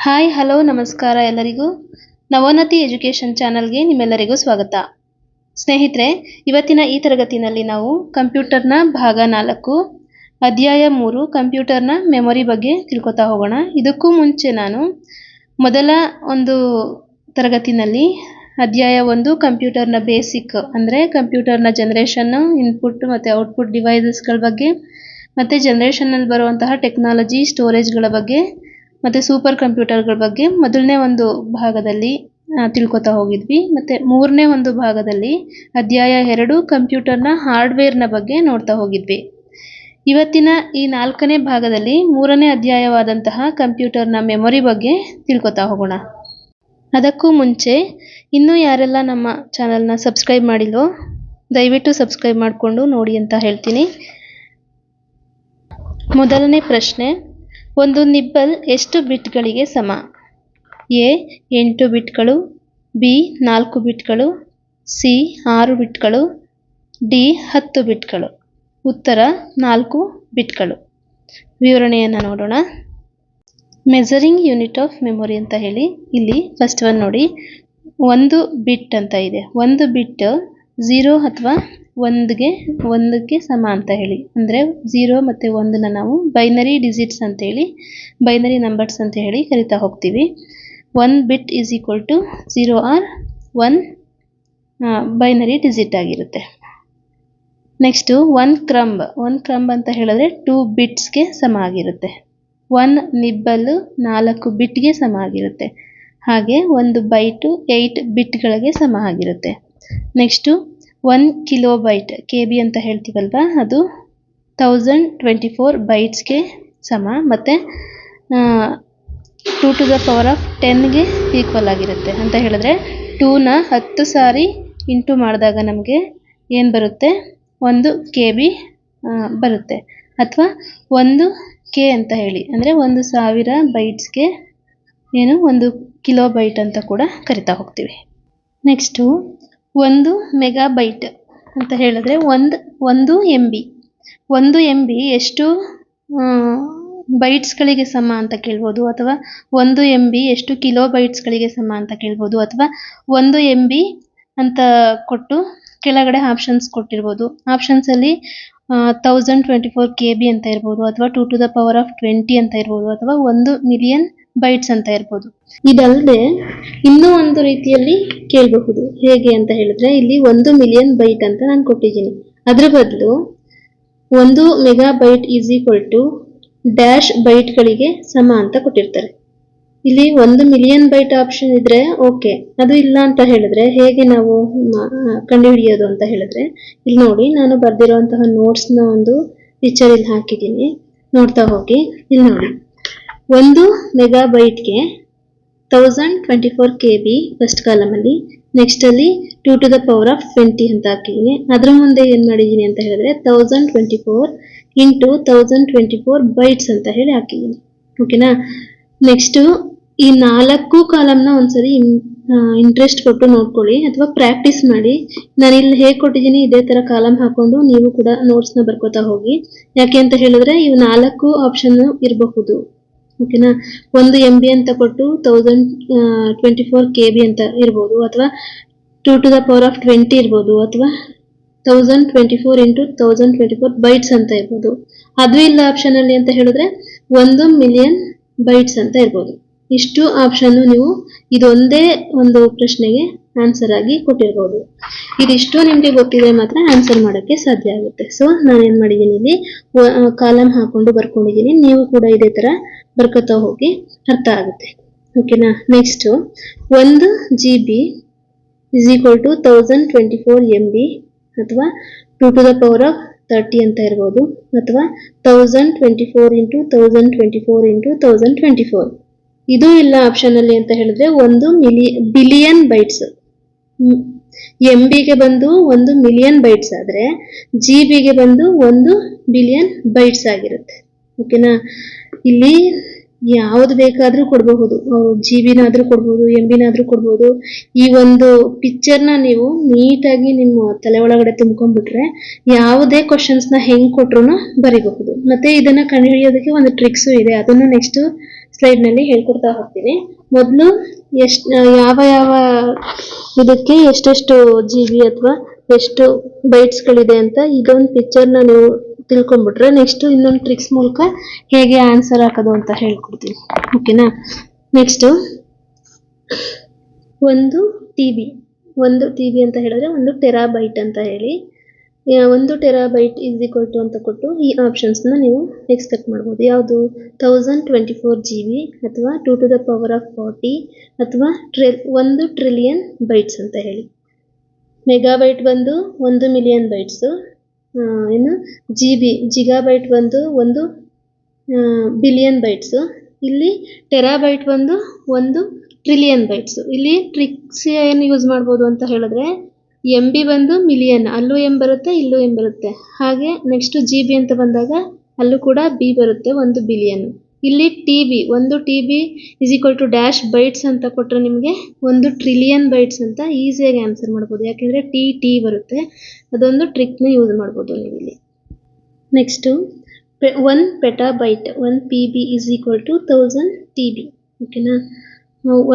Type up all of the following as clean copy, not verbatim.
Hi hello ನಮಸ್ಕಾರ ಎಲ್ಲರಿಗೂ. ನವೋನ್ನತಿ education ಚಾನಲ್ಗೆ ನಿಮ್ಮೆಲ್ಲರಿಗೂ ಸ್ವಾಗತ. ಸ್ನೇಹಿತರೆ, ಇವತ್ತಿನ ಈ ತರಗತಿಯಲ್ಲಿ ನಾವು ಕಂಪ್ಯೂಟರ್ನ ಭಾಗ 4 ಅಧ್ಯಾಯ 3 ಕಂಪ್ಯೂಟರ್ನ ಮೆಮೊರಿ ಬಗ್ಗೆ ತಿಳ್ಕೊತಾ ಹೋಗೋಣ. ಇದಕ್ಕೂ ಮುಂಚೆ ನಾನು ಮೊದಲ ಒಂದು ತರಗತಿನಲ್ಲಿ ಅಧ್ಯಾಯ 1 ಕಂಪ್ಯೂಟರ್ನ ಬೇಸಿಕ್ ಅಂದರೆ ಕಂಪ್ಯೂಟರ್ನ ಜನರೇಷನ್, ಇನ್ಪುಟ್ ಮತ್ತು ಔಟ್ಪುಟ್ ಡಿವೈಸಸ್ಗಳ ಬಗ್ಗೆ, ಮತ್ತು ಜನರೇಷನ್ನಲ್ಲಿ ಬರುವಂತಹ ಟೆಕ್ನಾಲಜಿ, ಸ್ಟೋರೇಜ್ಗಳ ಬಗ್ಗೆ ಮತ್ತು ಸೂಪರ್ ಕಂಪ್ಯೂಟರ್ಗಳ ಬಗ್ಗೆ ಮೊದಲನೇ ಒಂದು ಭಾಗದಲ್ಲಿ ತಿಳ್ಕೊತಾ ಹೋಗಿದ್ವಿ. ಮತ್ತು ಮೂರನೇ ಒಂದು ಭಾಗದಲ್ಲಿ ಅಧ್ಯಾಯ 2 ಕಂಪ್ಯೂಟರ್ನ ಹಾರ್ಡ್ವೇರ್ನ ಬಗ್ಗೆ ನೋಡ್ತಾ ಹೋಗಿದ್ವಿ. ಇವತ್ತಿನ ಈ 4ನೇ ಭಾಗದಲ್ಲಿ 3ನೇ ಅಧ್ಯಾಯವಾದಂತಹ ಕಂಪ್ಯೂಟರ್ನ ಮೆಮೊರಿ ಬಗ್ಗೆ ತಿಳ್ಕೊತಾ ಹೋಗೋಣ. ಅದಕ್ಕೂ ಮುಂಚೆ ಇನ್ನೂ ಯಾರೆಲ್ಲ ನಮ್ಮ ಚಾನಲ್ನ ಸಬ್ಸ್ಕ್ರೈಬ್ ಮಾಡಿಲ್ವೋ ದಯವಿಟ್ಟು ಸಬ್ಸ್ಕ್ರೈಬ್ ಮಾಡಿಕೊಂಡು ನೋಡಿ ಅಂತ ಹೇಳ್ತೀನಿ. ಮೊದಲನೇ ಪ್ರಶ್ನೆ, ಒಂದು ನಿಬ್ಬಲ್ ಎಷ್ಟು ಬಿಟ್ಗಳಿಗೆ ಸಮ? ಎ 8 ಬಿಟ್ಗಳು, ಬಿ 4 ಬಿಟ್ಗಳು, ಸಿ 6 ಬಿಟ್ಗಳು, ಡಿ 10 ಬಿಟ್ಗಳು. ಉತ್ತರ 4 ಬಿಟ್ಗಳು. ವಿವರಣೆಯನ್ನು ನೋಡೋಣ. ಮೆಜರಿಂಗ್ ಯೂನಿಟ್ ಆಫ್ ಮೆಮೊರಿ ಅಂತ ಹೇಳಿ ಇಲ್ಲಿ ಫಸ್ಟ್ ಒನ್ ನೋಡಿ, 1 ಬಿಟ್ ಅಂತ ಇದೆ. 1 ಬಿಟ್ 0 ಅಥವಾ 1ಗೆ ಸಮ ಅಂತ ಹೇಳಿ, ಅಂದರೆ 0 ಮತ್ತು 1ನ ನಾವು ಬೈನರಿ ಡಿಜಿಟ್ಸ್ ಅಂತ ಹೇಳಿ, ಬೈನರಿ ನಂಬರ್ಸ್ ಅಂತ ಹೇಳಿ ಕರಿತಾ ಹೋಗ್ತೀವಿ. 1 bit is equal to 0 or 1 binary digit ಆಗಿರುತ್ತೆ. ನೆಕ್ಸ್ಟು 1 ಕ್ರಂಬ್ ಅಂತ ಹೇಳಿದ್ರೆ 2 ಬಿಟ್ಸ್ಗೆ ಸಮ ಆಗಿರುತ್ತೆ. 1 ನಿಬ್ಬಲ್ 4 ಬಿಟ್ಗೆ ಸಮ ಆಗಿರುತ್ತೆ. ಹಾಗೆ 1 ಬೈಟು 8 ಬಿಟ್ಗಳಿಗೆ ಸಮ ಆಗಿರುತ್ತೆ. ನೆಕ್ಸ್ಟು 1 ಕಿಲೋಬೈಟ್ KB ಅಂತ ಹೇಳ್ತೀವಲ್ವ, ಅದು 1024 ಬೈಟ್ಸ್ಗೆ ಸಮ, ಮತ್ತು 2 to the power of 10ಗೆ ಈಕ್ವಲ್ ಆಗಿರುತ್ತೆ. ಅಂತ ಹೇಳಿದ್ರೆ 2ನ 10 ಸಾರಿ ಇಂಟು ಮಾಡಿದಾಗ ನಮಗೆ ಏನು ಬರುತ್ತೆ, 1 KB ಬರುತ್ತೆ. ಅಥವಾ 1K ಅಂತ ಹೇಳಿ, ಅಂದರೆ 1000 ಬೈಟ್ಸ್ಗೆ 1 ಕಿಲೋಬೈಟ್ ಅಂತ ಕೂಡ ಕರಿತಾ ಹೋಗ್ತೀವಿ. ನೆಕ್ಸ್ಟು 1 ಮೆಗಾಬೈಟ್ ಅಂತ ಹೇಳಿದ್ರೆ 1 MB. 1 MB ಎಷ್ಟು ಬೈಟ್ಸ್ಗಳಿಗೆ ಸಮ ಅಂತ ಕೇಳ್ಬೋದು, ಅಥವಾ 1 MB ಎಷ್ಟು ಕಿಲೋಬೈಟ್ಸ್ಗಳಿಗೆ ಸಮ ಅಂತ ಕೇಳ್ಬೋದು, ಅಥವಾ 1 MB ಅಂತ ಕೊಟ್ಟು ಕೆಳಗಡೆ ಆಪ್ಷನ್ಸ್ ಕೊಟ್ಟಿರ್ಬೋದು. ಆಪ್ಷನ್ಸಲ್ಲಿ 1024 KB ಅಂತ ಇರ್ಬೋದು, ಅಥವಾ 2 to the power of 20 ಅಂತ ಇರ್ಬೋದು, ಅಥವಾ 1 ಮಿಲಿಯನ್ ಬೈಟ್ಸ್ ಅಂತ ಇರ್ಬೋದು. ಇದಲ್ಲದೆ ಇನ್ನೂ ಒಂದು ರೀತಿಯಲ್ಲಿ ಕೇಳಬಹುದು. ಹೇಗೆ ಅಂತ ಹೇಳಿದ್ರೆ, ಇಲ್ಲಿ 1 ಮಿಲಿಯನ್ ಬೈಟ್ ಅಂತ ನಾನು ಕೊಟ್ಟಿದ್ದೀನಿ. ಅದ್ರ ಬದಲು 1 megabyte is equal to dash ಬೈಟ್ಗಳಿಗೆ ಸಮ ಅಂತ ಕೊಟ್ಟಿರ್ತಾರೆ. ಇಲ್ಲಿ 1 ಮಿಲಿಯನ್ ಬೈಟ್ ಆಪ್ಷನ್ ಇದ್ರೆ ಓಕೆ, ಅದು ಇಲ್ಲ ಅಂತ ಹೇಳಿದ್ರೆ ಹೇಗೆ ನಾವು ಕಂಡುಹಿಡಿಯೋದು ಅಂತ ಹೇಳಿದ್ರೆ, ಇಲ್ಲಿ ನೋಡಿ, ನಾನು ಬರೆದಿರುವಂತಹ ನೋಟ್ಸ್ನ ಒಂದು ಪಿಕ್ಚರ್ ಇಲ್ಲಿ ಹಾಕಿದ್ದೀನಿ, ನೋಡ್ತಾ ಹೋಗಿ. ಇಲ್ಲಿ ನೋಡಿ, 1 ಮೆಗಾಬೈಟ್ಗೆ 1024 KB ಫಸ್ಟ್ ಕಾಲಮಲ್ಲಿ, ನೆಕ್ಸ್ಟ್ ಅಲ್ಲಿ 2 to the power of 20 ಅಂತ ಹಾಕಿದ್ದೀನಿ. ಅದ್ರ ಮುಂದೆ ಏನು ಮಾಡಿದ್ದೀನಿ ಅಂತ ಹೇಳಿದ್ರೆ 1024 ಇಂಟು 1024 ಬೈಟ್ಸ್ ಅಂತ ಹೇಳಿ ಹಾಕಿದ್ದೀನಿ. ಓಕೆನಾ? ನೆಕ್ಸ್ಟು ಈ 4 ಕಾಲಮ್ನ ಒಂದ್ಸರಿ ಇಂಟ್ರೆಸ್ಟ್ ಕೊಟ್ಟು ನೋಡ್ಕೊಳ್ಳಿ, ಅಥವಾ ಪ್ರಾಕ್ಟೀಸ್ ಮಾಡಿ. ನಾನು ಇಲ್ಲಿ ಹೇಗೆ ಕೊಟ್ಟಿದ್ದೀನಿ ಇದೇ ಥರ ಕಾಲಮ್ ಹಾಕೊಂಡು ನೀವು ಕೂಡ ನೋಟ್ಸ್ನ ಬರ್ಕೋತಾ ಹೋಗಿ. ಯಾಕೆ ಅಂತ ಹೇಳಿದ್ರೆ ಇವು 4 ಆಪ್ಷನ್ ಇರಬಹುದು. ಓಕೆನಾ? 1 MB ಅಂತ ಕೊಟ್ಟು 1024 KB ಅಂತ ಇರ್ಬೋದು, ಅಥವಾ 2 to the power of 20 ಇರ್ಬೋದು, ಅಥವಾ 1024 ಇಂಟು 1024 ಬೈಟ್ಸ್ ಅಂತ ಇರ್ಬೋದು. ಅದು ಇಲ್ಲ ಆಪ್ಷನಲ್ಲಿ ಅಂತ ಹೇಳಿದ್ರೆ 1 ಮಿಲಿಯನ್ ಬೈಟ್ಸ್ ಅಂತ ಇರ್ಬೋದು. ಇಷ್ಟು ಆಪ್ಷನ್ನು ನೀವು ಇದೊಂದೇ ಒಂದು ಪ್ರಶ್ನೆಗೆ ಆನ್ಸರ್ ಆಗಿ ಕೊಟ್ಟಿರ್ಬೋದು. ಇದಿಷ್ಟು ನಿಮಗೆ ಗೊತ್ತಿದೆ ಮಾತ್ರ ಆನ್ಸರ್ ಮಾಡೋಕ್ಕೆ ಸಾಧ್ಯ ಆಗುತ್ತೆ. ಸೊ ನಾನೇನು ಮಾಡಿದ್ದೀನಿ, ಇಲ್ಲಿ ಕಾಲಮ್ ಹಾಕೊಂಡು ಬರ್ಕೊಂಡಿದ್ದೀನಿ. ನೀವು ಕೂಡ ಇದೇ ಥರ ಬರ್ಕೋತಾ ಹೋಗಿ, ಅರ್ಥ ಆಗುತ್ತೆ. ಓಕೆನಾ? Next 1 GB is equal to 1024 MB, ಅಥವಾ 2 to the power of 30 ಅಂತ ಇರ್ಬೋದು, ಅಥವಾ 1024 ಇಂಟು 1024 ಇಂಟು 1024. ಇದು ಇಲ್ಲ ಆಪ್ಷನಲ್ಲಿ ಅಂತ ಹೇಳಿದ್ರೆ 1 ಬಿಲಿಯನ್ ಬೈಟ್ಸ್. MBಗೆ ಬಂದು 1 ಮಿಲಿಯನ್ ಬೈಟ್ಸ್ ಆದರೆ GB ಗೆ ಬಂದು 1 ಬಿಲಿಯನ್ ಬೈಟ್ಸ್ ಆಗಿರುತ್ತೆ. ಓಕೆನಾ? ಇಲ್ಲಿ ಯಾವುದು ಬೇಕಾದರೂ ಕೊಡಬಹುದು, GB ನಾದರೂ ಕೊಡ್ಬೋದು, MBನಾದರೂ ಕೊಡ್ಬೋದು. ಈ ಒಂದು ಪಿಕ್ಚರ್ನ ನೀವು ನೀಟಾಗಿ ನಿಮ್ಮ ತಲೆ ಒಳಗಡೆ ತುಂಬ್ಕೊಂಡ್ಬಿಟ್ರೆ ಯಾವುದೇ ಕ್ವಶನ್ಸ್ನ ಹೆಂಗೆ ಕೊಟ್ರು ಬರೀಬಹುದು. ಮತ್ತು ಇದನ್ನು ಕಂಡುಹಿಡಿಯೋದಕ್ಕೆ ಒಂದು ಟ್ರಿಕ್ಸು ಇದೆ, ಅದನ್ನು ನೆಕ್ಸ್ಟ್ ಸ್ಲೈಡ್ನಲ್ಲಿ ಹೇಳ್ಕೊಡ್ತಾ ಹೋಗ್ತೀನಿ. ಮೊದಲು ಯಾವ ಯಾವ ಇದಕ್ಕೆ ಎಷ್ಟೆಷ್ಟು GB ಅಥವಾ ಎಷ್ಟು ಬೈಟ್ಸ್ಗಳಿದೆ ಅಂತ ಇದೊಂದು ಪಿಕ್ಚರ್ನ ನೀವು ತಿಳ್ಕೊಂಡ್ಬಿಟ್ರೆ ನೆಕ್ಸ್ಟ್ ಇನ್ನೊಂದು ಟ್ರಿಕ್ಸ್ ಮೂಲಕ ಹೇಗೆ ಆನ್ಸರ್ ಹಾಕೋದು ಅಂತ ಹೇಳ್ಕೊಡ್ತೀನಿ. ಓಕೆನಾ? ನೆಕ್ಸ್ಟ್ 1 TB ಅಂತ ಹೇಳಿದ್ರೆ 1 ಟೆರಾಬೈಟ್ ಅಂತ ಹೇಳಿ 1 ಟೆರಾಬೈಟ್ ಈಸ್ ಈಕ್ವಲ್ ಟು ಅಂತ ಕೊಟ್ಟು ಈ ಆಪ್ಷನ್ಸ್ನ ನೀವು ಎಕ್ಸ್ಪೆಕ್ಟ್ ಮಾಡ್ಬೋದು. ಯಾವುದು 1024 GB ಅಥವಾ 2 to the power of 40 ಅಥವಾ 1 ಟ್ರಿಲಿಯನ್ ಬೈಟ್ಸ್ ಅಂತ ಹೇಳಿ. ಮೆಗಾಬೈಟ್ ಬಂದು 1 ಮಿಲಿಯನ್ ಬೈಟ್ಸು, ಇನ್ನು ಜಿಗಾಬೈಟ್ ಬಂದು 1 ಬಿಲಿಯನ್ ಬೈಟ್ಸು, ಇಲ್ಲಿ ಟೆರಾಬೈಟ್ ಬಂದು 1 ಟ್ರಿಲಿಯನ್ ಬೈಟ್ಸು. ಇಲ್ಲಿ ಟ್ರಿಕ್ಸ್ ಏನು ಯೂಸ್ ಮಾಡ್ಬೋದು ಅಂತ ಹೇಳಿದ್ರೆ MB ಬಂದು ಮಿಲಿಯನ್, ಅಲ್ಲೂ M ಬರುತ್ತೆ ಇಲ್ಲೂ M ಬರುತ್ತೆ. ಹಾಗೆ ನೆಕ್ಸ್ಟ್ GB ಅಂತ ಬಂದಾಗ ಅಲ್ಲೂ ಕೂಡ B ಬರುತ್ತೆ, 1 ಬಿಲಿಯನ್. ಇಲ್ಲಿ ಒಂದು TB is equal to dash bytes ಅಂತ ಕೊಟ್ಟರೆ ನಿಮಗೆ 1 ಟ್ರಿಲಿಯನ್ ಬೈಟ್ಸ್ ಅಂತ ಈಸಿಯಾಗಿ ಆನ್ಸರ್ ಮಾಡ್ಬೋದು. ಯಾಕೆಂದರೆ T ಬರುತ್ತೆ. ಅದೊಂದು ಟ್ರಿಕ್ನ ಯೂಸ್ ಮಾಡ್ಬೋದು ನೀವು ಇಲ್ಲಿ. Next 1 petabyte 1 PB is equal to 1000 TB. ಓಕೆನಾ?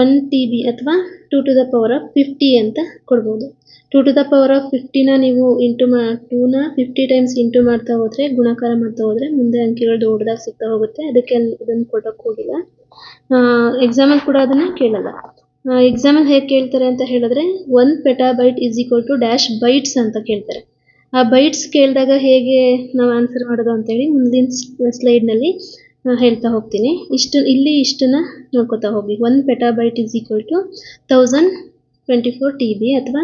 1 TB ಅಥವಾ 2 to the power of 50 ಅಂತ ಕೊಡ್ಬೋದು. 2 to the power of 50ನ ನೀವು 2ನ 50 ಟೈಮ್ಸ್ ಇಂಟು ಮಾಡ್ತಾ ಹೋದರೆ, ಗುಣಾಕಾರ ಮಾಡ್ತಾ ಹೋದರೆ ಮುಂದೆ ಅಂಕಿಗಳು ದೊಡ್ಡದಾಗಿ ಸಿಗ್ತಾ ಹೋಗುತ್ತೆ. ಅದಕ್ಕೆ ಇದನ್ನು ಕೊಡೋಕ್ಕೆ ಹೋಗಿಲ್ಲ. ಎಕ್ಸಾಮಲ್ಲಿ ಕೂಡ ಅದನ್ನು ಕೇಳಲ್ಲ. ಎಕ್ಸಾಮಲ್ಲಿ ಹೇಗೆ ಕೇಳ್ತಾರೆ ಅಂತ ಹೇಳಿದ್ರೆ 1 petabyte is equal to dash bytes ಅಂತ ಕೇಳ್ತಾರೆ. ಆ ಬೈಟ್ಸ್ ಕೇಳಿದಾಗ ಹೇಗೆ ನಾವು ಆನ್ಸರ್ ಮಾಡೋದು ಅಂತೇಳಿ ಮುಂದಿನ ಸ್ಲೈಡ್ನಲ್ಲಿ ಹೇಳ್ತಾ ಹೋಗ್ತೀನಿ. ಇಷ್ಟನ್ನ ನೋಡ್ಕೊತಾ ಹೋಗಿ. 1 petabyte is equal to 1024 TB ಅಥವಾ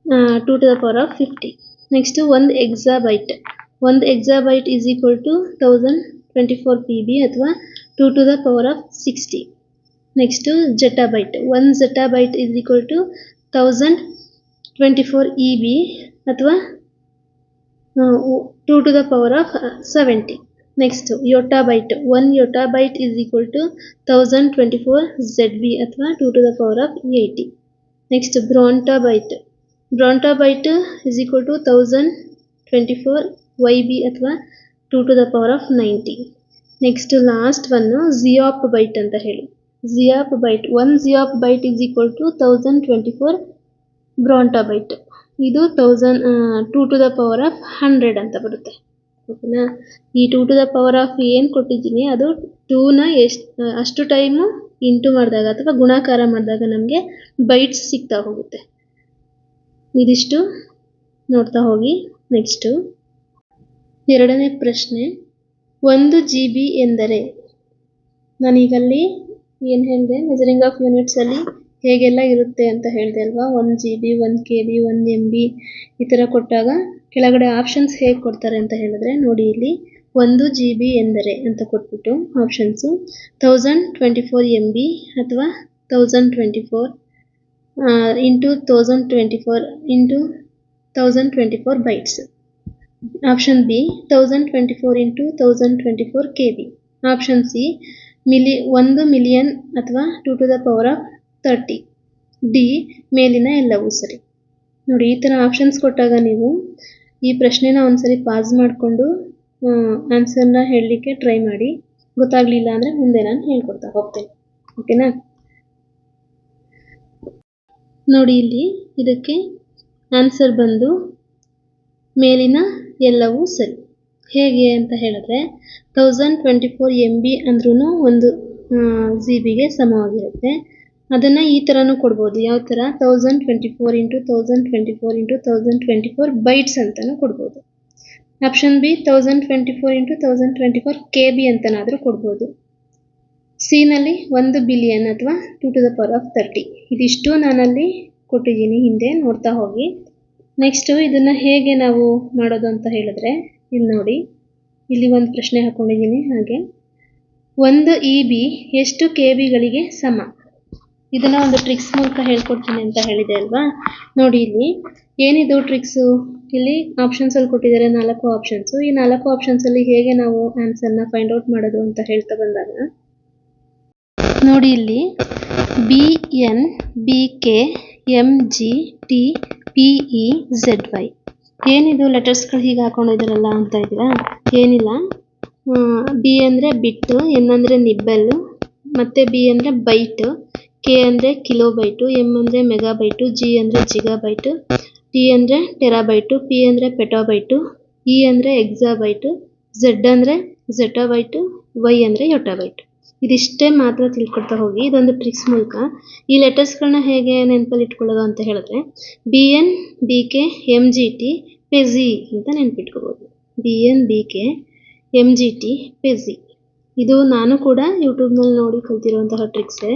2 to the power of 50. Next 1 exabyte is equal to 1024 PB ಅಥವಾ 2 to the power of 60. Next zettabyte 1 zettabyte is equal to 1024 EB ಅಥವಾ 2 to the power of 70. Next yottabyte 1 yottabyte is equal to 1024 ZB ಅಥವಾ 2 to the power of 80. Next brontobyte is equal to 1024 YB ಅಥವಾ 2 to the power of 90. Next last one geopbyte ಅಂತ ಹೇಳಿ. 1 geopbyte is equal to 1024 brontobyte. ಇದು 2 to the power of 100 ಅಂತ ಬರುತ್ತೆ. ಓಕೆನಾ? ಈ 2 to the power of ಏನು ಕೊಟ್ಟಿದ್ದೀನಿ ಅದು 2ನ ಅಷ್ಟು ಟೈಮು ಇಂಟು ಮಾಡಿದಾಗ ಅಥವಾ ಗುಣಾಕಾರ ಮಾಡಿದಾಗ ನಮಗೆ ಬೈಟ್ಸ್ ಸಿಗ್ತಾ ಹೋಗುತ್ತೆ. ಇದಿಷ್ಟು ನೋಡ್ತಾ ಹೋಗಿ. ನೆಕ್ಸ್ಟು 2ನೇ ಪ್ರಶ್ನೆ, 1 GB ಎಂದರೆ? ನಾನೀಗಲ್ಲಿ ಏನು ಹೇಳಿದೆ, ಮೆಜರಿಂಗ್ ಆಫ್ ಯೂನಿಟ್ಸಲ್ಲಿ ಹೇಗೆಲ್ಲ ಇರುತ್ತೆ ಅಂತ ಹೇಳಿದೆ ಅಲ್ವಾ. 1 GB 1 KB 1 MB ಈ ಥರ ಕೊಟ್ಟಾಗ ಕೆಳಗಡೆ ಆಪ್ಷನ್ಸ್ ಹೇಗೆ ಕೊಡ್ತಾರೆ ಅಂತ ಹೇಳಿದ್ರೆ ನೋಡಿ, ಇಲ್ಲಿ 1 GB ಎಂದರೆ ಅಂತ ಕೊಟ್ಬಿಟ್ಟು ಆಪ್ಷನ್ಸು 1024 MB ಅಥವಾ 1024 into 1024 bites. Option B 1024 into 1024 KB. Option C 1 million ಅಥವಾ 2 to the power of 30. D ಮೇಲಿನ ಎಲ್ಲವೂ ಸರಿ. ನೋಡಿ, ಈ ಥರ ಆಪ್ಷನ್ಸ್ ಕೊಟ್ಟಾಗ ನೀವು ಈ ಪ್ರಶ್ನೆನ ಒಂದ್ಸರಿ ಪಾಸ್ ಮಾಡಿಕೊಂಡು ಆನ್ಸರ್ನ ಹೇಳಲಿಕ್ಕೆ ಟ್ರೈ ಮಾಡಿ. ಗೊತ್ತಾಗಲಿಲ್ಲ ಅಂದರೆ ಮುಂದೆ ನಾನು ಹೇಳ್ಕೊಡ್ತಾ ಹೋಗ್ತೇನೆ. ಓಕೆನಾ? ನೋಡಿ, ಇಲ್ಲಿ ಇದಕ್ಕೆ ಆನ್ಸರ್ ಬಂದು ಮೇಲಿನ ಎಲ್ಲವೂ ಸರಿ. ಹೇಗೆ ಅಂತ ಹೇಳಿದ್ರೆ 1024 MB ಅಂದ್ರೂ 1 GBಗೆ ಸಮವಾಗಿರುತ್ತೆ. ಅದನ್ನು ಈ ಥರನೂ ಕೊಡ್ಬೋದು. ಯಾವ ಥರ? 1024 ಇಂಟು 1024 ಇಂಟು 1024 ಬೈಟ್ಸ್ ಅಂತಲೂ ಕೊಡ್ಬೋದು. ಆಪ್ಷನ್ ಬಿ 1024 ಇಂಟು 1024 KB ಅಂತನಾದರೂ ಕೊಡ್ಬೋದು. ಸಿನಲ್ಲಿ 1 ಬಿಲಿಯನ್ ಅಥವಾ 2 to the power of 30. ಇದಿಷ್ಟು ನಾನಲ್ಲಿ ಕೊಟ್ಟಿದ್ದೀನಿ, ಹಿಂದೆ ನೋಡ್ತಾ ಹೋಗಿ. ನೆಕ್ಸ್ಟು ಇದನ್ನು ಹೇಗೆ ನಾವು ಮಾಡೋದು ಅಂತ ಹೇಳಿದ್ರೆ ಇಲ್ಲಿ ನೋಡಿ, ಇಲ್ಲಿ ಒಂದು ಪ್ರಶ್ನೆ ಹಾಕ್ಕೊಂಡಿದ್ದೀನಿ. ಹಾಗೆ 1 EB ಎಷ್ಟು KBಗಳಿಗೆ ಸಮ? ಇದನ್ನು ಒಂದು ಟ್ರಿಕ್ಸ್ ಮೂಲಕ ಹೇಳ್ಕೊಡ್ತೀನಿ ಅಂತ ಹೇಳಿದೆ ಅಲ್ವಾ. ನೋಡಿ, ಇಲ್ಲಿ ಏನಿದು ಟ್ರಿಕ್ಸು? ಇಲ್ಲಿ ಆಪ್ಷನ್ಸಲ್ಲಿ ಕೊಟ್ಟಿದ್ದಾರೆ 4 ಆಪ್ಷನ್ಸು. ಈ 4 ಆಪ್ಷನ್ಸಲ್ಲಿ ಹೇಗೆ ನಾವು ಆನ್ಸರ್ನ ಫೈಂಡ್ ಔಟ್ ಮಾಡೋದು ಅಂತ ಹೇಳ್ತಾ ಬಂದಾಗ ನೋಡಿ, ಇಲ್ಲಿ BN BK MG T PE ZY ಏನಿದು ಲೆಟರ್ಸ್ಗಳು ಹೀಗೆ ಹಾಕೊಂಡಿದ್ದೀರಲ್ಲ ಅಂತ ಇದ್ದೀರಾ? ಏನಿಲ್ಲ. ಬಿ ಅಂದರೆ ಬಿಟ್ಟು, ಎನ್ ಅಂದರೆ ನಿಬ್ಬಲ್ಲು, ಮತ್ತೆ ಬಿ ಅಂದರೆ ಬೈಟ್, ಕೆ ಅಂದರೆ ಕಿಲೋಬೈಟು, ಎಮ್ ಅಂದರೆ ಮೆಗಾಬೈಟು, ಜಿ ಅಂದರೆ ಜಿಗಾಬೈಟು, ಟಿ ಅಂದರೆ ಟೆರಾಬೈಟು, ಪಿ ಅಂದರೆ ಪೆಟಾಬೈಟು, ಇ ಅಂದರೆ ಎಕ್ಸಾಬೈಟು, ಝೆಡ್ ಅಂದರೆ ಝೆಟಾಬೈಟು, ವೈ ಅಂದರೆ ಯೋಟಾಬೈಟು. ಇದಿಷ್ಟೇ ಮಾತ್ರ ತಿಳ್ಕೊಳ್ತಾ ಹೋಗಿ. ಇದೊಂದು ಟ್ರಿಕ್ಸ್ ಮೂಲಕ ಈ ಲೆಟರ್ಸ್ಗಳನ್ನ ಹೇಗೆ ನೆನಪಲ್ಲಿ ಇಟ್ಕೊಳ್ಳೋದು ಅಂತ ಹೇಳಿದ್ರೆ BN BK MGT ಪೆಜಿ ಅಂತ ನೆನ್ಪಿಟ್ಕೋಬೋದು. BN BK MGT ಪೆಜಿ. ಇದು ನಾನು ಕೂಡ ಯೂಟ್ಯೂಬ್ನಲ್ಲಿ ನೋಡಿ ಕಲ್ತಿರುವಂತಹ ಟ್ರಿಕ್ಸೇ,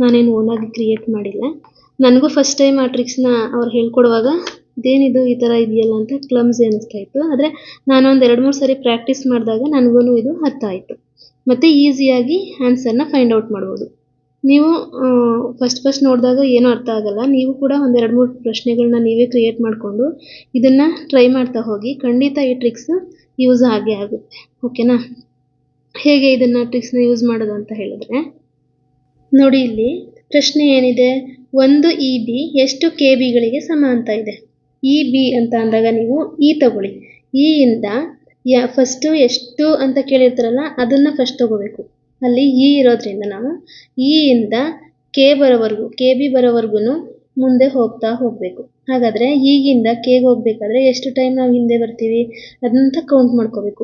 ನಾನೇನು ಓನಾಗಿ ಕ್ರಿಯೇಟ್ ಮಾಡಿಲ್ಲ. ನನಗೂ ಫಸ್ಟ್ ಟೈಮ್ ಆ ಟ್ರಿಕ್ಸ್ನ ಅವ್ರು ಹೇಳ್ಕೊಡುವಾಗ ಇದೇನಿದು ಈ ಥರ ಇದೆಯಲ್ಲ ಅಂತ ಕ್ಲಮ್ಸಿ ಅನ್ನಿಸ್ತಾ ಇತ್ತು. ಆದರೆ ನಾನು ಒಂದು 2-3 ಸರಿ ಪ್ರಾಕ್ಟೀಸ್ ಮಾಡಿದಾಗ ನನಗೂ ಇದು ಅರ್ಥ ಆಯಿತು. ಮತ್ತು ಈಸಿಯಾಗಿ ಆನ್ಸರ್ನ ಫೈಂಡ್ ಔಟ್ ಮಾಡ್ಬೋದು. ನೀವು ಫಸ್ಟ್ ನೋಡಿದಾಗ ಏನೂ ಅರ್ಥ ಆಗಲ್ಲ. ನೀವು ಕೂಡ ಒಂದು 2-3 ಪ್ರಶ್ನೆಗಳನ್ನ ನೀವೇ ಕ್ರಿಯೇಟ್ ಮಾಡಿಕೊಂಡು ಇದನ್ನು ಟ್ರೈ ಮಾಡ್ತಾ ಹೋಗಿ. ಖಂಡಿತ ಈ ಟ್ರಿಕ್ಸ್ ಯೂಸ್ ಆಗೇ ಆಗುತ್ತೆ. ಓಕೆನಾ? ಹೇಗೆ ಇದನ್ನು ಟ್ರಿಕ್ಸ್ನ ಯೂಸ್ ಮಾಡೋದು ಅಂತ ಹೇಳಿದ್ರೆ ನೋಡಿ, ಇಲ್ಲಿ ಪ್ರಶ್ನೆ ಏನಿದೆ, 1 EB ಎಷ್ಟು KBಗಳಿಗೆ ಸಮ ಅಂತ ಇದೆ. EB ಅಂತ ಅಂದಾಗ ನೀವು ತಗೊಳ್ಳಿ. ಇಂದ ಫಸ್ಟು ಎಷ್ಟು ಅಂತ ಕೇಳಿರ್ತಾರಲ್ಲ ಅದನ್ನು ಫಸ್ಟ್ ತಗೋಬೇಕು. ಅಲ್ಲಿ ಇರೋದ್ರಿಂದ ನಾವು ಇಂದ ಕೆ ಬರೋವರೆಗೂ KB ಬರೋವರೆಗೂ ಮುಂದೆ ಹೋಗ್ತಾ ಹೋಗಬೇಕು. ಹಾಗಾದರೆ ಈಗಿಂದ ಕೆಗೆ ಹೋಗಬೇಕಾದ್ರೆ ಎಷ್ಟು ಟೈಮ್ ನಾವು ಹಿಂದೆ ಬರ್ತೀವಿ ಅದಂತ ಕೌಂಟ್ ಮಾಡ್ಕೋಬೇಕು.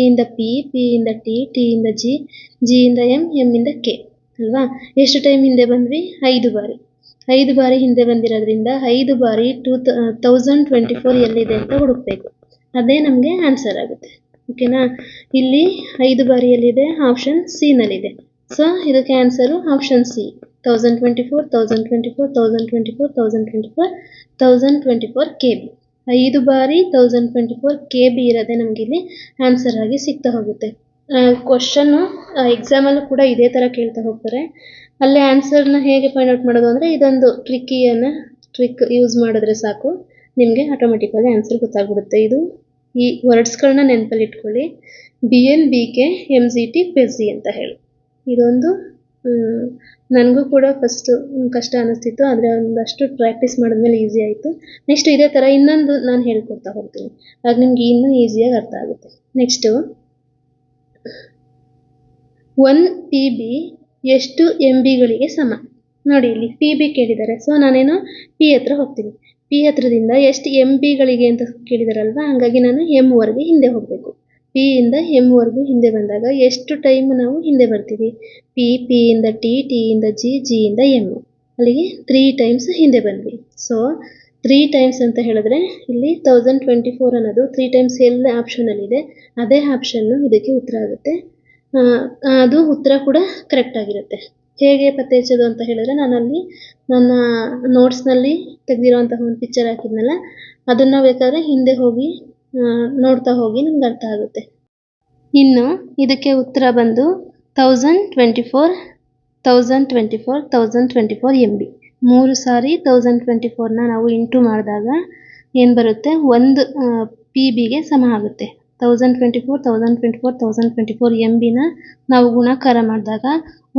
ಇಂದ ಪಿ ಇಂದ ಟಿ ಇಂದ ಜಿ ಇಂದ ಎಮ್ ಇಂದ ಕೆ ಅಲ್ವಾ? ಎಷ್ಟು ಟೈಮ್ ಹಿಂದೆ ಬಂದ್ವಿ? 5 ಬಾರಿ. 5 ಬಾರಿ ಹಿಂದೆ ಬಂದಿರೋದ್ರಿಂದ 5 ಬಾರಿ 2024 ಎಲ್ಲಿದೆ ಅಂತ ಹುಡುಕಬೇಕು. ಅದೇ ನಮಗೆ ಆನ್ಸರ್ ಆಗುತ್ತೆ. ಓಕೆನಾ? ಇಲ್ಲಿ 5 ಬಾರಿ ಎಲ್ಲಿದೆ? ಆಪ್ಷನ್ ಸಿ ನಲ್ಲಿದೆ. ಸೊ ಇದಕ್ಕೆ ಆನ್ಸರು ಆಪ್ಷನ್ ಸಿ, 1024 KB. 5 ಬಾರಿ 1024 KB ಇರೋದೇ ನಮಗೆ ಇಲ್ಲಿ ಆನ್ಸರ್ ಆಗಿ ಸಿಗ್ತಾ ಹೋಗುತ್ತೆ. ಕ್ವಶನ್ನು ಎಕ್ಸಾಮಲ್ಲೂ ಕೂಡ ಇದೇ ಥರ ಕೇಳ್ತಾ ಹೋಗ್ತಾರೆ. ಅಲ್ಲೇ ಆನ್ಸರ್ನ ಹೇಗೆ ಫೈಂಡ್ ಔಟ್ ಮಾಡೋದು ಅಂದರೆ ಇದೊಂದು ಟ್ರಿಕ್ ಯೂಸ್ ಮಾಡಿದ್ರೆ ಸಾಕು, ನಿಮಗೆ ಆಟೋಮೆಟಿಕ್ಕಾಗಿ ಆನ್ಸರ್ ಗೊತ್ತಾಗ್ಬಿಡುತ್ತೆ. ಈ ವರ್ಡ್ಸ್ಗಳನ್ನ ನೆನಪಲ್ಲಿ ಇಟ್ಕೊಳ್ಳಿ. BN BK MGT ಪೆಜಿ ಅಂತ ಹೇಳಿ. ಇದೊಂದು ನನಗೂ ಕೂಡ ಫಸ್ಟು ಕಷ್ಟ ಅನ್ನಿಸ್ತಿತ್ತು, ಆದರೆ ಒಂದಷ್ಟು ಪ್ರಾಕ್ಟೀಸ್ ಮಾಡಿದ್ಮೇಲೆ ಈಸಿ ಆಯಿತು. ನೆಕ್ಸ್ಟ್ ಇದೇ ಥರ ಇನ್ನೊಂದು ನಾನು ಹೇಳ್ಕೊಡ್ತಾ ಹೋಗ್ತೀನಿ, ಆಗ ನಿಮ್ಗೆ ಇನ್ನೂ ಈಸಿಯಾಗಿ ಅರ್ಥ ಆಗುತ್ತೆ. ನೆಕ್ಸ್ಟು 1 PB ಎಷ್ಟು MBಗಳಿಗೆ ಸಮ. ನೋಡಿ, ಇಲ್ಲಿ PB ಕೇಳಿದ್ದಾರೆ. ಸೊ ನಾನೇನು P ಹತ್ರ ಹೋಗ್ತೀನಿ. P ಹತ್ರದಿಂದ ಎಷ್ಟು MBಗಳಿಗೆ ಅಂತ ಕೇಳಿದಾರಲ್ವಾ, ಹಾಗಾಗಿ ನಾನು M ಹಿಂದೆ ಹೋಗಬೇಕು. P ಇಂದ M ಹಿಂದೆ ಬಂದಾಗ ಎಷ್ಟು ಟೈಮ್ ನಾವು ಹಿಂದೆ ಬರ್ತೀವಿ? P ಇಂದ T ಇಂದ G ಇಂದ M, ಅಲ್ಲಿಗೆ 3 ಟೈಮ್ಸ್ ಹಿಂದೆ ಬಂದ್ವಿ. ಸೊ 3 ಟೈಮ್ಸ್ ಅಂತ ಹೇಳಿದ್ರೆ ಇಲ್ಲಿ 1024 ಅನ್ನೋದು 3 ಟೈಮ್ಸ್ ಎಲ್ಲ ಆಪ್ಷನಲ್ಲಿದೆ, ಅದೇ ಆಪ್ಷನ್ನು ಇದಕ್ಕೆ ಉತ್ತರ ಆಗುತ್ತೆ. ಅದು ಉತ್ತರ ಕೂಡ ಕರೆಕ್ಟ್ ಆಗಿರುತ್ತೆ. ಹೇಗೆ ಪತ್ತೆ ಹಚ್ಚೋದು ಅಂತ ಹೇಳಿದ್ರೆ, ನಾನಲ್ಲಿ ನನ್ನ ನೋಟ್ಸ್ನಲ್ಲಿ ತೆಗೆದಿರೋಂತಹ ಒಂದು ಪಿಕ್ಚರ್ ಹಾಕಿದ್ನಲ್ಲ, ಅದನ್ನು ಬೇಕಾದರೆ ಹಿಂದೆ ಹೋಗಿ ನೋಡ್ತಾ ಹೋಗಿ ನಿಮ್ಗೆ ಅರ್ಥ ಆಗುತ್ತೆ. ಇನ್ನು ಇದಕ್ಕೆ ಉತ್ತರ ಬಂದು 1024 MB. 3 ಸಾರಿ 1024ನ ನಾವು ಇಂಟು ಮಾಡಿದಾಗ ಏನು ಬರುತ್ತೆ? 1 PBಗೆ ಸಮ ಆಗುತ್ತೆ. 1024 MBನ ನಾವು ಗುಣಾಕಾರ ಮಾಡಿದಾಗ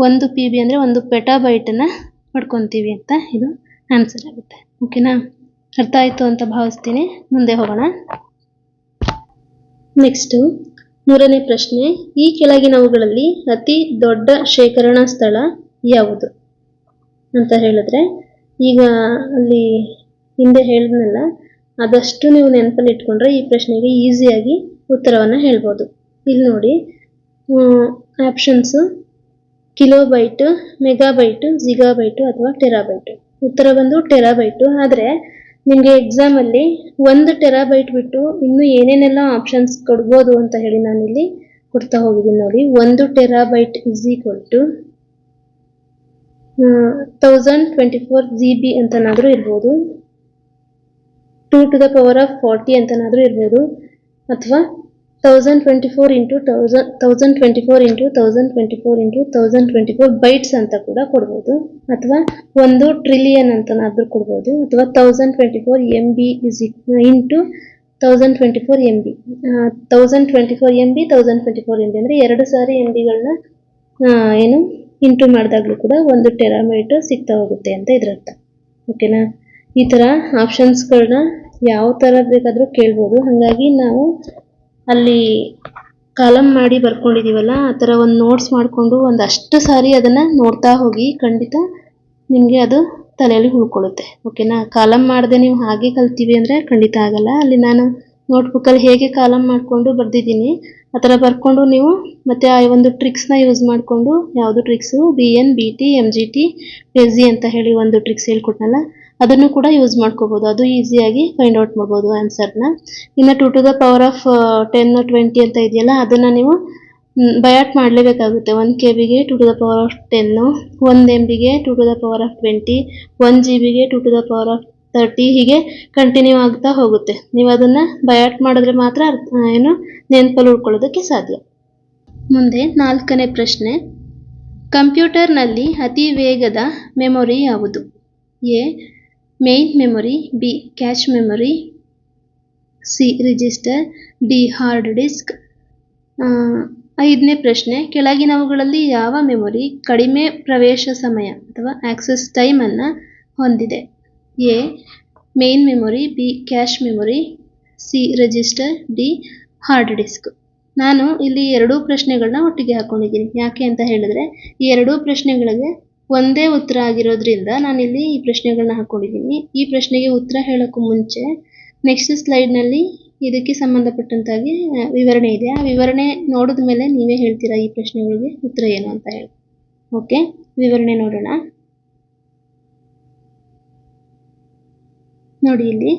1 PB ಅಂದರೆ 1 ಪೆಟಾಬೈಟನ್ನು ಪಡ್ಕೊತೀವಿ ಅಂತ ಇದು ಆನ್ಸರ್ ಆಗುತ್ತೆ. ಓಕೆನಾ? ಅರ್ಥ ಆಯಿತು ಅಂತ ಭಾವಿಸ್ತೀನಿ. ಮುಂದೆ ಹೋಗೋಣ. ನೆಕ್ಸ್ಟು 3ನೇ ಪ್ರಶ್ನೆ, ಈ ಕೆಳಗಿನವುಗಳಲ್ಲಿ ಅತಿ ದೊಡ್ಡ ಶೇಖರಣಾ ಸ್ಥಳ ಯಾವುದು ಅಂತ ಹೇಳಿದ್ರೆ, ಈಗ ಅಲ್ಲಿ ಹಿಂದೆ ಹೇಳಿದ್ನಲ್ಲ, ಅದಷ್ಟು ನೀವು ನೆನಪಲ್ಲಿ ಇಟ್ಕೊಂಡ್ರೆ ಈ ಪ್ರಶ್ನೆಗೆ ಈಸಿಯಾಗಿ ಉತ್ತರವನ್ನು ಹೇಳ್ಬೋದು. ಇಲ್ಲಿ ನೋಡಿ, ಆಪ್ಷನ್ಸು ಕಿಲೋಬೈಟು, ಮೆಗಾಬೈಟು, ಜಿಗಾಬೈಟು ಅಥವಾ ಟೆರಾಬೈಟು. ಉತ್ತರ ಬಂದು ಟೆರಾಬೈಟು. ಆದರೆ ನಿಮಗೆ ಎಕ್ಸಾಮಲ್ಲಿ 1 ಟೆರಾಬೈಟ್ ಬಿಟ್ಟು ಇನ್ನೂ ಏನೇನೆಲ್ಲ ಆಪ್ಷನ್ಸ್ ಕೊಡ್ಬೋದು ಅಂತ ಹೇಳಿ ನಾನಿಲ್ಲಿ ಕೊಡ್ತಾ ಹೋಗಿದ್ದೀನಿ ನೋಡಿ. 1 terabyte is equal to 1024 GB ಅಂತನಾದರೂ ಇರ್ಬೋದು, 2 to the power of 40 ಅಂತನಾದರೂ ಇರ್ಬೋದು, ಅಥವಾ 1024 ಬೈಟ್ಸ್ ಅಂತ ಕೂಡ ಕೊಡ್ಬೋದು, ಅಥವಾ 1 ಟ್ರಿಲಿಯನ್ ಅಂತನಾದರೂ ಕೊಡ್ಬೋದು, ಅಥವಾ 1024 MB ಇಂಟು 1024 MB. 1024 MB ಅಂದರೆ 2 ಸಾರಿ MBಗಳನ್ನ ಏನು ಇಂಟು ಮಾಡಿದಾಗಲೂ ಕೂಡ 1 ಟೆರಾಬೈಟ್ ಸಿಗ್ತಾ ಹೋಗುತ್ತೆ ಅಂತ ಇದರರ್ಥ. ಓಕೆನಾ? ಈ ಥರ ಆಪ್ಷನ್ಸ್ಗಳನ್ನ ಯಾವ ಥರ ಬೇಕಾದರೂ ಕೇಳ್ಬೋದು. ಹಾಗಾಗಿ ನಾವು ಅಲ್ಲಿ ಕಾಲಮ್ ಮಾಡಿ ಬರ್ಕೊಂಡಿದೀವಲ್ಲ ಆ ಥರ ಒಂದು ನೋಟ್ಸ್ ಮಾಡಿಕೊಂಡು ಒಂದಷ್ಟು ಸಾರಿ ಅದನ್ನು ನೋಡ್ತಾ ಹೋಗಿ, ಖಂಡಿತ ನಿಮಗೆ ಅದು ತಲೆಯಲ್ಲಿ ಉಳ್ಕೊಳ್ಳುತ್ತೆ. ಓಕೆನಾ. ಕಾಲಮ್ ಮಾಡದೆ ನೀವು ಹಾಗೆ ಕಲ್ತೀವಿ ಅಂದರೆ ಖಂಡಿತ ಆಗಲ್ಲ. ಅಲ್ಲಿ ನಾನು ನೋಟ್ಬುಕ್ಕಲ್ಲಿ ಹೇಗೆ ಕಾಲಮ್ ಮಾಡಿಕೊಂಡು ಬರೆದಿದ್ದೀನಿ ಆ ಥರ ಬರ್ಕೊಂಡು ನೀವು ಮತ್ತೆ ಆ ಒಂದು ಟ್ರಿಕ್ಸ್ನ ಯೂಸ್ ಮಾಡಿಕೊಂಡು, ಯಾವುದು tricks, BN BT MGT SG ಅಂತ ಹೇಳಿ ಒಂದು ಟ್ರಿಕ್ಸ್ ಹೇಳ್ಕೊಟ್ನಲ್ಲ, ಅದನ್ನು ಕೂಡ ಯೂಸ್ ಮಾಡ್ಕೋಬೋದು. ಅದು ಈಸಿಯಾಗಿ ಫೈಂಡ್ ಔಟ್ ಮಾಡ್ಬೋದು ಆನ್ಸರ್ನ. ಇನ್ನು 2 to the power of 10 20 ಅಂತ ಇದೆಯಲ್ಲ, ಅದನ್ನು ನೀವು ಬಯಾಟ್ ಮಾಡಲೇಬೇಕಾಗುತ್ತೆ. 1 KBಗೆ 2 to the power of 10, 1 MBಗೆ 2 to the power of 20, 1 GBಗೆ 2 to the power of 30, ಹೀಗೆ ಕಂಟಿನ್ಯೂ ಆಗ್ತಾ ಹೋಗುತ್ತೆ. ನೀವು ಅದನ್ನು ಬಯಾಟ್ ಮಾಡಿದ್ರೆ ಮಾತ್ರ ನೆನಪಲ್ಲಿ ಉಳ್ಕೊಳ್ಳೋದಕ್ಕೆ ಸಾಧ್ಯ. ಮುಂದೆ 4ನೇ ಪ್ರಶ್ನೆ. ಕಂಪ್ಯೂಟರ್ನಲ್ಲಿ ಅತಿ ವೇಗದ ಮೆಮೊರಿ ಯಾವುದು? A main memory, B cache memory, C register, D hard disk. 5ನೇ ಪ್ರಶ್ನೆ. ಕೆಳಗಿನವುಗಳಲ್ಲಿ ಯಾವ ಮೆಮೊರಿ ಕಡಿಮೆ ಪ್ರವೇಶ ಸಮಯ ಅಥವಾ ಆಕ್ಸೆಸ್ ಟೈಮ್ ಅನ್ನು ಹೊಂದಿದೆ? A main memory, B cache memory, C register, D hard disk. ನಾನು ಇಲ್ಲಿ 2 ಪ್ರಶ್ನೆಗಳನ್ನ ಒಟ್ಟಿಗೆ ಹಾಕೊಂಡಿದ್ದೀನಿ. ಯಾಕೆ ಅಂತ ಹೇಳಿದ್ರೆ ಈ 2 ಪ್ರಶ್ನೆಗಳಿಗೆ ಒಂದೇ ಉತ್ತರ ಆಗಿರೋದ್ರಿಂದ ನಾನಿಲ್ಲಿ ಈ ಪ್ರಶ್ನೆಗಳನ್ನ ಹಾಕೊಂಡಿದ್ದೀನಿ. ಈ ಪ್ರಶ್ನೆಗೆ ಉತ್ತರ ಹೇಳೋಕ್ಕೂ ಮುಂಚೆ ನೆಕ್ಸ್ಟ್ ಸ್ಲೈಡ್ನಲ್ಲಿ ಇದಕ್ಕೆ ಸಂಬಂಧಪಟ್ಟಂತಾಗಿ ವಿವರಣೆ ಇದೆ. ಆ ವಿವರಣೆ ನೋಡಿದ ಮೇಲೆ ನೀವೇ ಹೇಳ್ತೀರಾ ಈ ಪ್ರಶ್ನೆಗಳಿಗೆ ಉತ್ತರ ಏನು ಅಂತ ಹೇಳಿ. ಓಕೆ, ವಿವರಣೆ ನೋಡೋಣ. ನೋಡಿ, ಇಲ್ಲಿ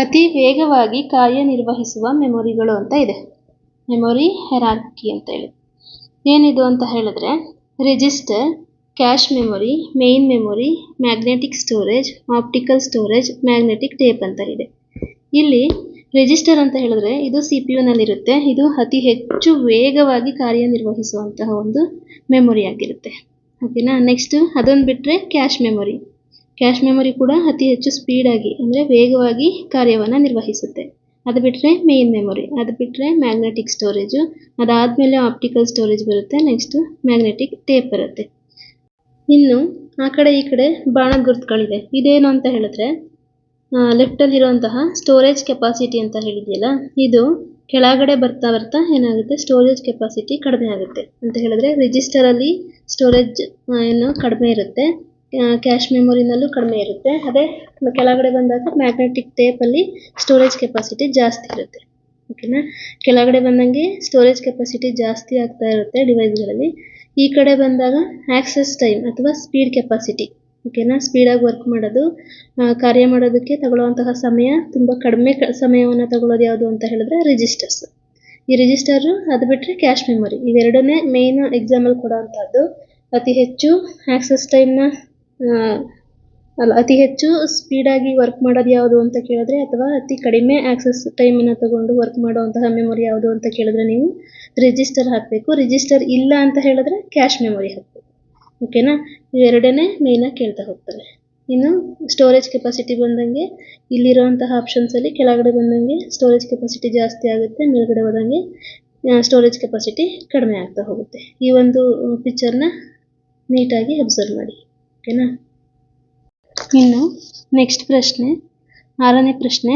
ಅತಿ ವೇಗವಾಗಿ ಕಾರ್ಯನಿರ್ವಹಿಸುವ ಮೆಮೊರಿಗಳು ಅಂತ ಇದೆ. ಮೆಮೊರಿ ಹೆರಾರ್ಕಿ ಅಂತ ಹೇಳಿ ಏನಿದು ಅಂತ ಹೇಳಿದ್ರೆ, register, cache memory, main memory, magnetic storage, optical storage, magnetic tape ಅಂತ ಇದೆ. ಇಲ್ಲಿ ರಿಜಿಸ್ಟರ್ ಅಂತ ಹೇಳಿದ್ರೆ ಇದು CPU ನಲ್ಲಿರುತ್ತೆ. ಇದು ಅತಿ ಹೆಚ್ಚು ವೇಗವಾಗಿ ಕಾರ್ಯನಿರ್ವಹಿಸುವಂತಹ ಒಂದು ಮೆಮೊರಿ ಆಗಿರುತ್ತೆ. ಓಕೆನಾ. ನೆಕ್ಸ್ಟ್ ಅದನ್ನು ಬಿಟ್ಟರೆ ಕ್ಯಾಶ್ ಮೆಮೊರಿ. ಕ್ಯಾಶ್ ಮೆಮೊರಿ ಕೂಡ ಅತಿ ಹೆಚ್ಚು ಸ್ಪೀಡಾಗಿ ಅಂದರೆ ವೇಗವಾಗಿ ಕಾರ್ಯವನ್ನು ನಿರ್ವಹಿಸುತ್ತೆ. ಅದು ಬಿಟ್ಟರೆ ಮೇನ್ ಮೆಮೊರಿ, ಅದು ಬಿಟ್ಟರೆ ಮ್ಯಾಗ್ನೆಟಿಕ್ ಸ್ಟೋರೇಜು, ಅದಾದಮೇಲೆ ಆಪ್ಟಿಕಲ್ ಸ್ಟೋರೇಜ್ ಬರುತ್ತೆ. ನೆಕ್ಸ್ಟು ಮ್ಯಾಗ್ನೆಟಿಕ್ ಟೇಪ್ ಬರುತ್ತೆ. ಇನ್ನು ಆ ಕಡೆ ಈ ಕಡೆ ಬಾಣದ ಗುರುತುಗಳಿದೆ. ಇದೇನು ಅಂತ ಹೇಳಿದ್ರೆ ಲೆಫ್ಟಲ್ಲಿರುವಂತಹ ಸ್ಟೋರೇಜ್ ಕೆಪಾಸಿಟಿ ಅಂತ ಹೇಳಿದೆಯಲ್ಲ, ಇದು ಕೆಳಗಡೆ ಬರ್ತಾ ಬರ್ತಾ ಏನಾಗುತ್ತೆ, ಸ್ಟೋರೇಜ್ ಕೆಪಾಸಿಟಿ ಕಡಿಮೆ ಆಗುತ್ತೆ ಅಂತ ಹೇಳಿದ್ರೆ ರಿಜಿಸ್ಟರಲ್ಲಿ ಸ್ಟೋರೇಜ್ ಕಡಿಮೆ ಇರುತ್ತೆ, ಕ್ಯಾಶ್ ಮೆಮೊರಿನಲ್ಲೂ ಕಡಿಮೆ ಇರುತ್ತೆ. ಅದೇ ಕೆಳಗಡೆ ಬಂದಾಗ ಮ್ಯಾಗ್ನೆಟಿಕ್ ಟೇಪಲ್ಲಿ ಸ್ಟೋರೇಜ್ ಕೆಪಾಸಿಟಿ ಜಾಸ್ತಿ ಇರುತ್ತೆ. ಓಕೆನಾ. ಕೆಳಗಡೆ ಬಂದಂಗೆ ಸ್ಟೋರೇಜ್ ಕೆಪಾಸಿಟಿ ಜಾಸ್ತಿ ಆಗ್ತಾ ಇರುತ್ತೆ ಡಿವೈಸ್ಗಳಲ್ಲಿ. ಈ ಕಡೆ ಬಂದಾಗ ಆಕ್ಸೆಸ್ ಟೈಮ್ ಅಥವಾ ಸ್ಪೀಡ್ ಕೆಪಾಸಿಟಿ. ಓಕೆನಾ. ಸ್ಪೀಡಾಗಿ ವರ್ಕ್ ಮಾಡೋದು, ಕಾರ್ಯ ಮಾಡೋದಕ್ಕೆ ತಗೊಳ್ಳುವಂತಹ ಸಮಯ ತುಂಬ ಕಡಿಮೆ ಸಮಯವನ್ನು ತಗೊಳ್ಳೋದು ಯಾವುದು ಅಂತ ಹೇಳಿದ್ರೆ ರಿಜಿಸ್ಟರ್ಸ್. ಈ ರಿಜಿಸ್ಟರು, ಅದು ಬಿಟ್ಟರೆ ಕ್ಯಾಶ್ ಮೆಮೊರಿ, ಇವೆರಡನ್ನೇ ಮೇನ್ ಎಕ್ಸಾಂಪಲ್ ಕೊಡೋವಂಥದ್ದು. ಅತಿ ಹೆಚ್ಚು ಆಕ್ಸೆಸ್ ಟೈಮ್ನ ಅತಿ ಹೆಚ್ಚು ಸ್ಪೀಡಾಗಿ ವರ್ಕ್ ಮಾಡೋದು ಯಾವುದು ಅಂತ ಕೇಳಿದ್ರೆ, ಅಥವಾ ಅತಿ ಕಡಿಮೆ ಆಕ್ಸೆಸ್ ಟೈಮನ್ನು ತಗೊಂಡು ವರ್ಕ್ ಮಾಡುವಂತಹ ಮೆಮೊರಿ ಯಾವುದು ಅಂತ ಕೇಳಿದ್ರೆ ನೀವು ರಿಜಿಸ್ಟರ್ ಹಾಕಬೇಕು. ರಿಜಿಸ್ಟರ್ ಇಲ್ಲ ಅಂತ ಹೇಳಿದ್ರೆ ಕ್ಯಾಶ್ ಮೆಮೊರಿ ಹಾಕಬೇಕು. ಓಕೆನಾ. ಇವೆರಡನ್ನೇ ಮೇಯ್ನಾಗಿ ಕೇಳ್ತಾ ಹೋಗ್ತಾರೆ. ಇನ್ನು ಸ್ಟೋರೇಜ್ ಕೆಪಾಸಿಟಿ ಬಂದಂಗೆ ಇಲ್ಲಿರುವಂತಹ ಆಪ್ಷನ್ಸಲ್ಲಿ ಕೆಳಗಡೆ ಬಂದಂಗೆ ಸ್ಟೋರೇಜ್ ಕೆಪಾಸಿಟಿ ಜಾಸ್ತಿ ಆಗುತ್ತೆ, ಮೇಲ್ಗಡೆ ಹೋದಂಗೆ ಸ್ಟೋರೇಜ್ ಕೆಪಾಸಿಟಿ ಕಡಿಮೆ ಆಗ್ತಾ ಹೋಗುತ್ತೆ. ಈ ಒಂದು ಪಿಕ್ಚರ್ನ ನೀಟಾಗಿ ಅಬ್ಸರ್ವ್ ಮಾಡಿ. ಓಕೆನಾ. ಇನ್ನು ನೆಕ್ಸ್ಟ್ ಪ್ರಶ್ನೆ, 6ನೇ ಪ್ರಶ್ನೆ.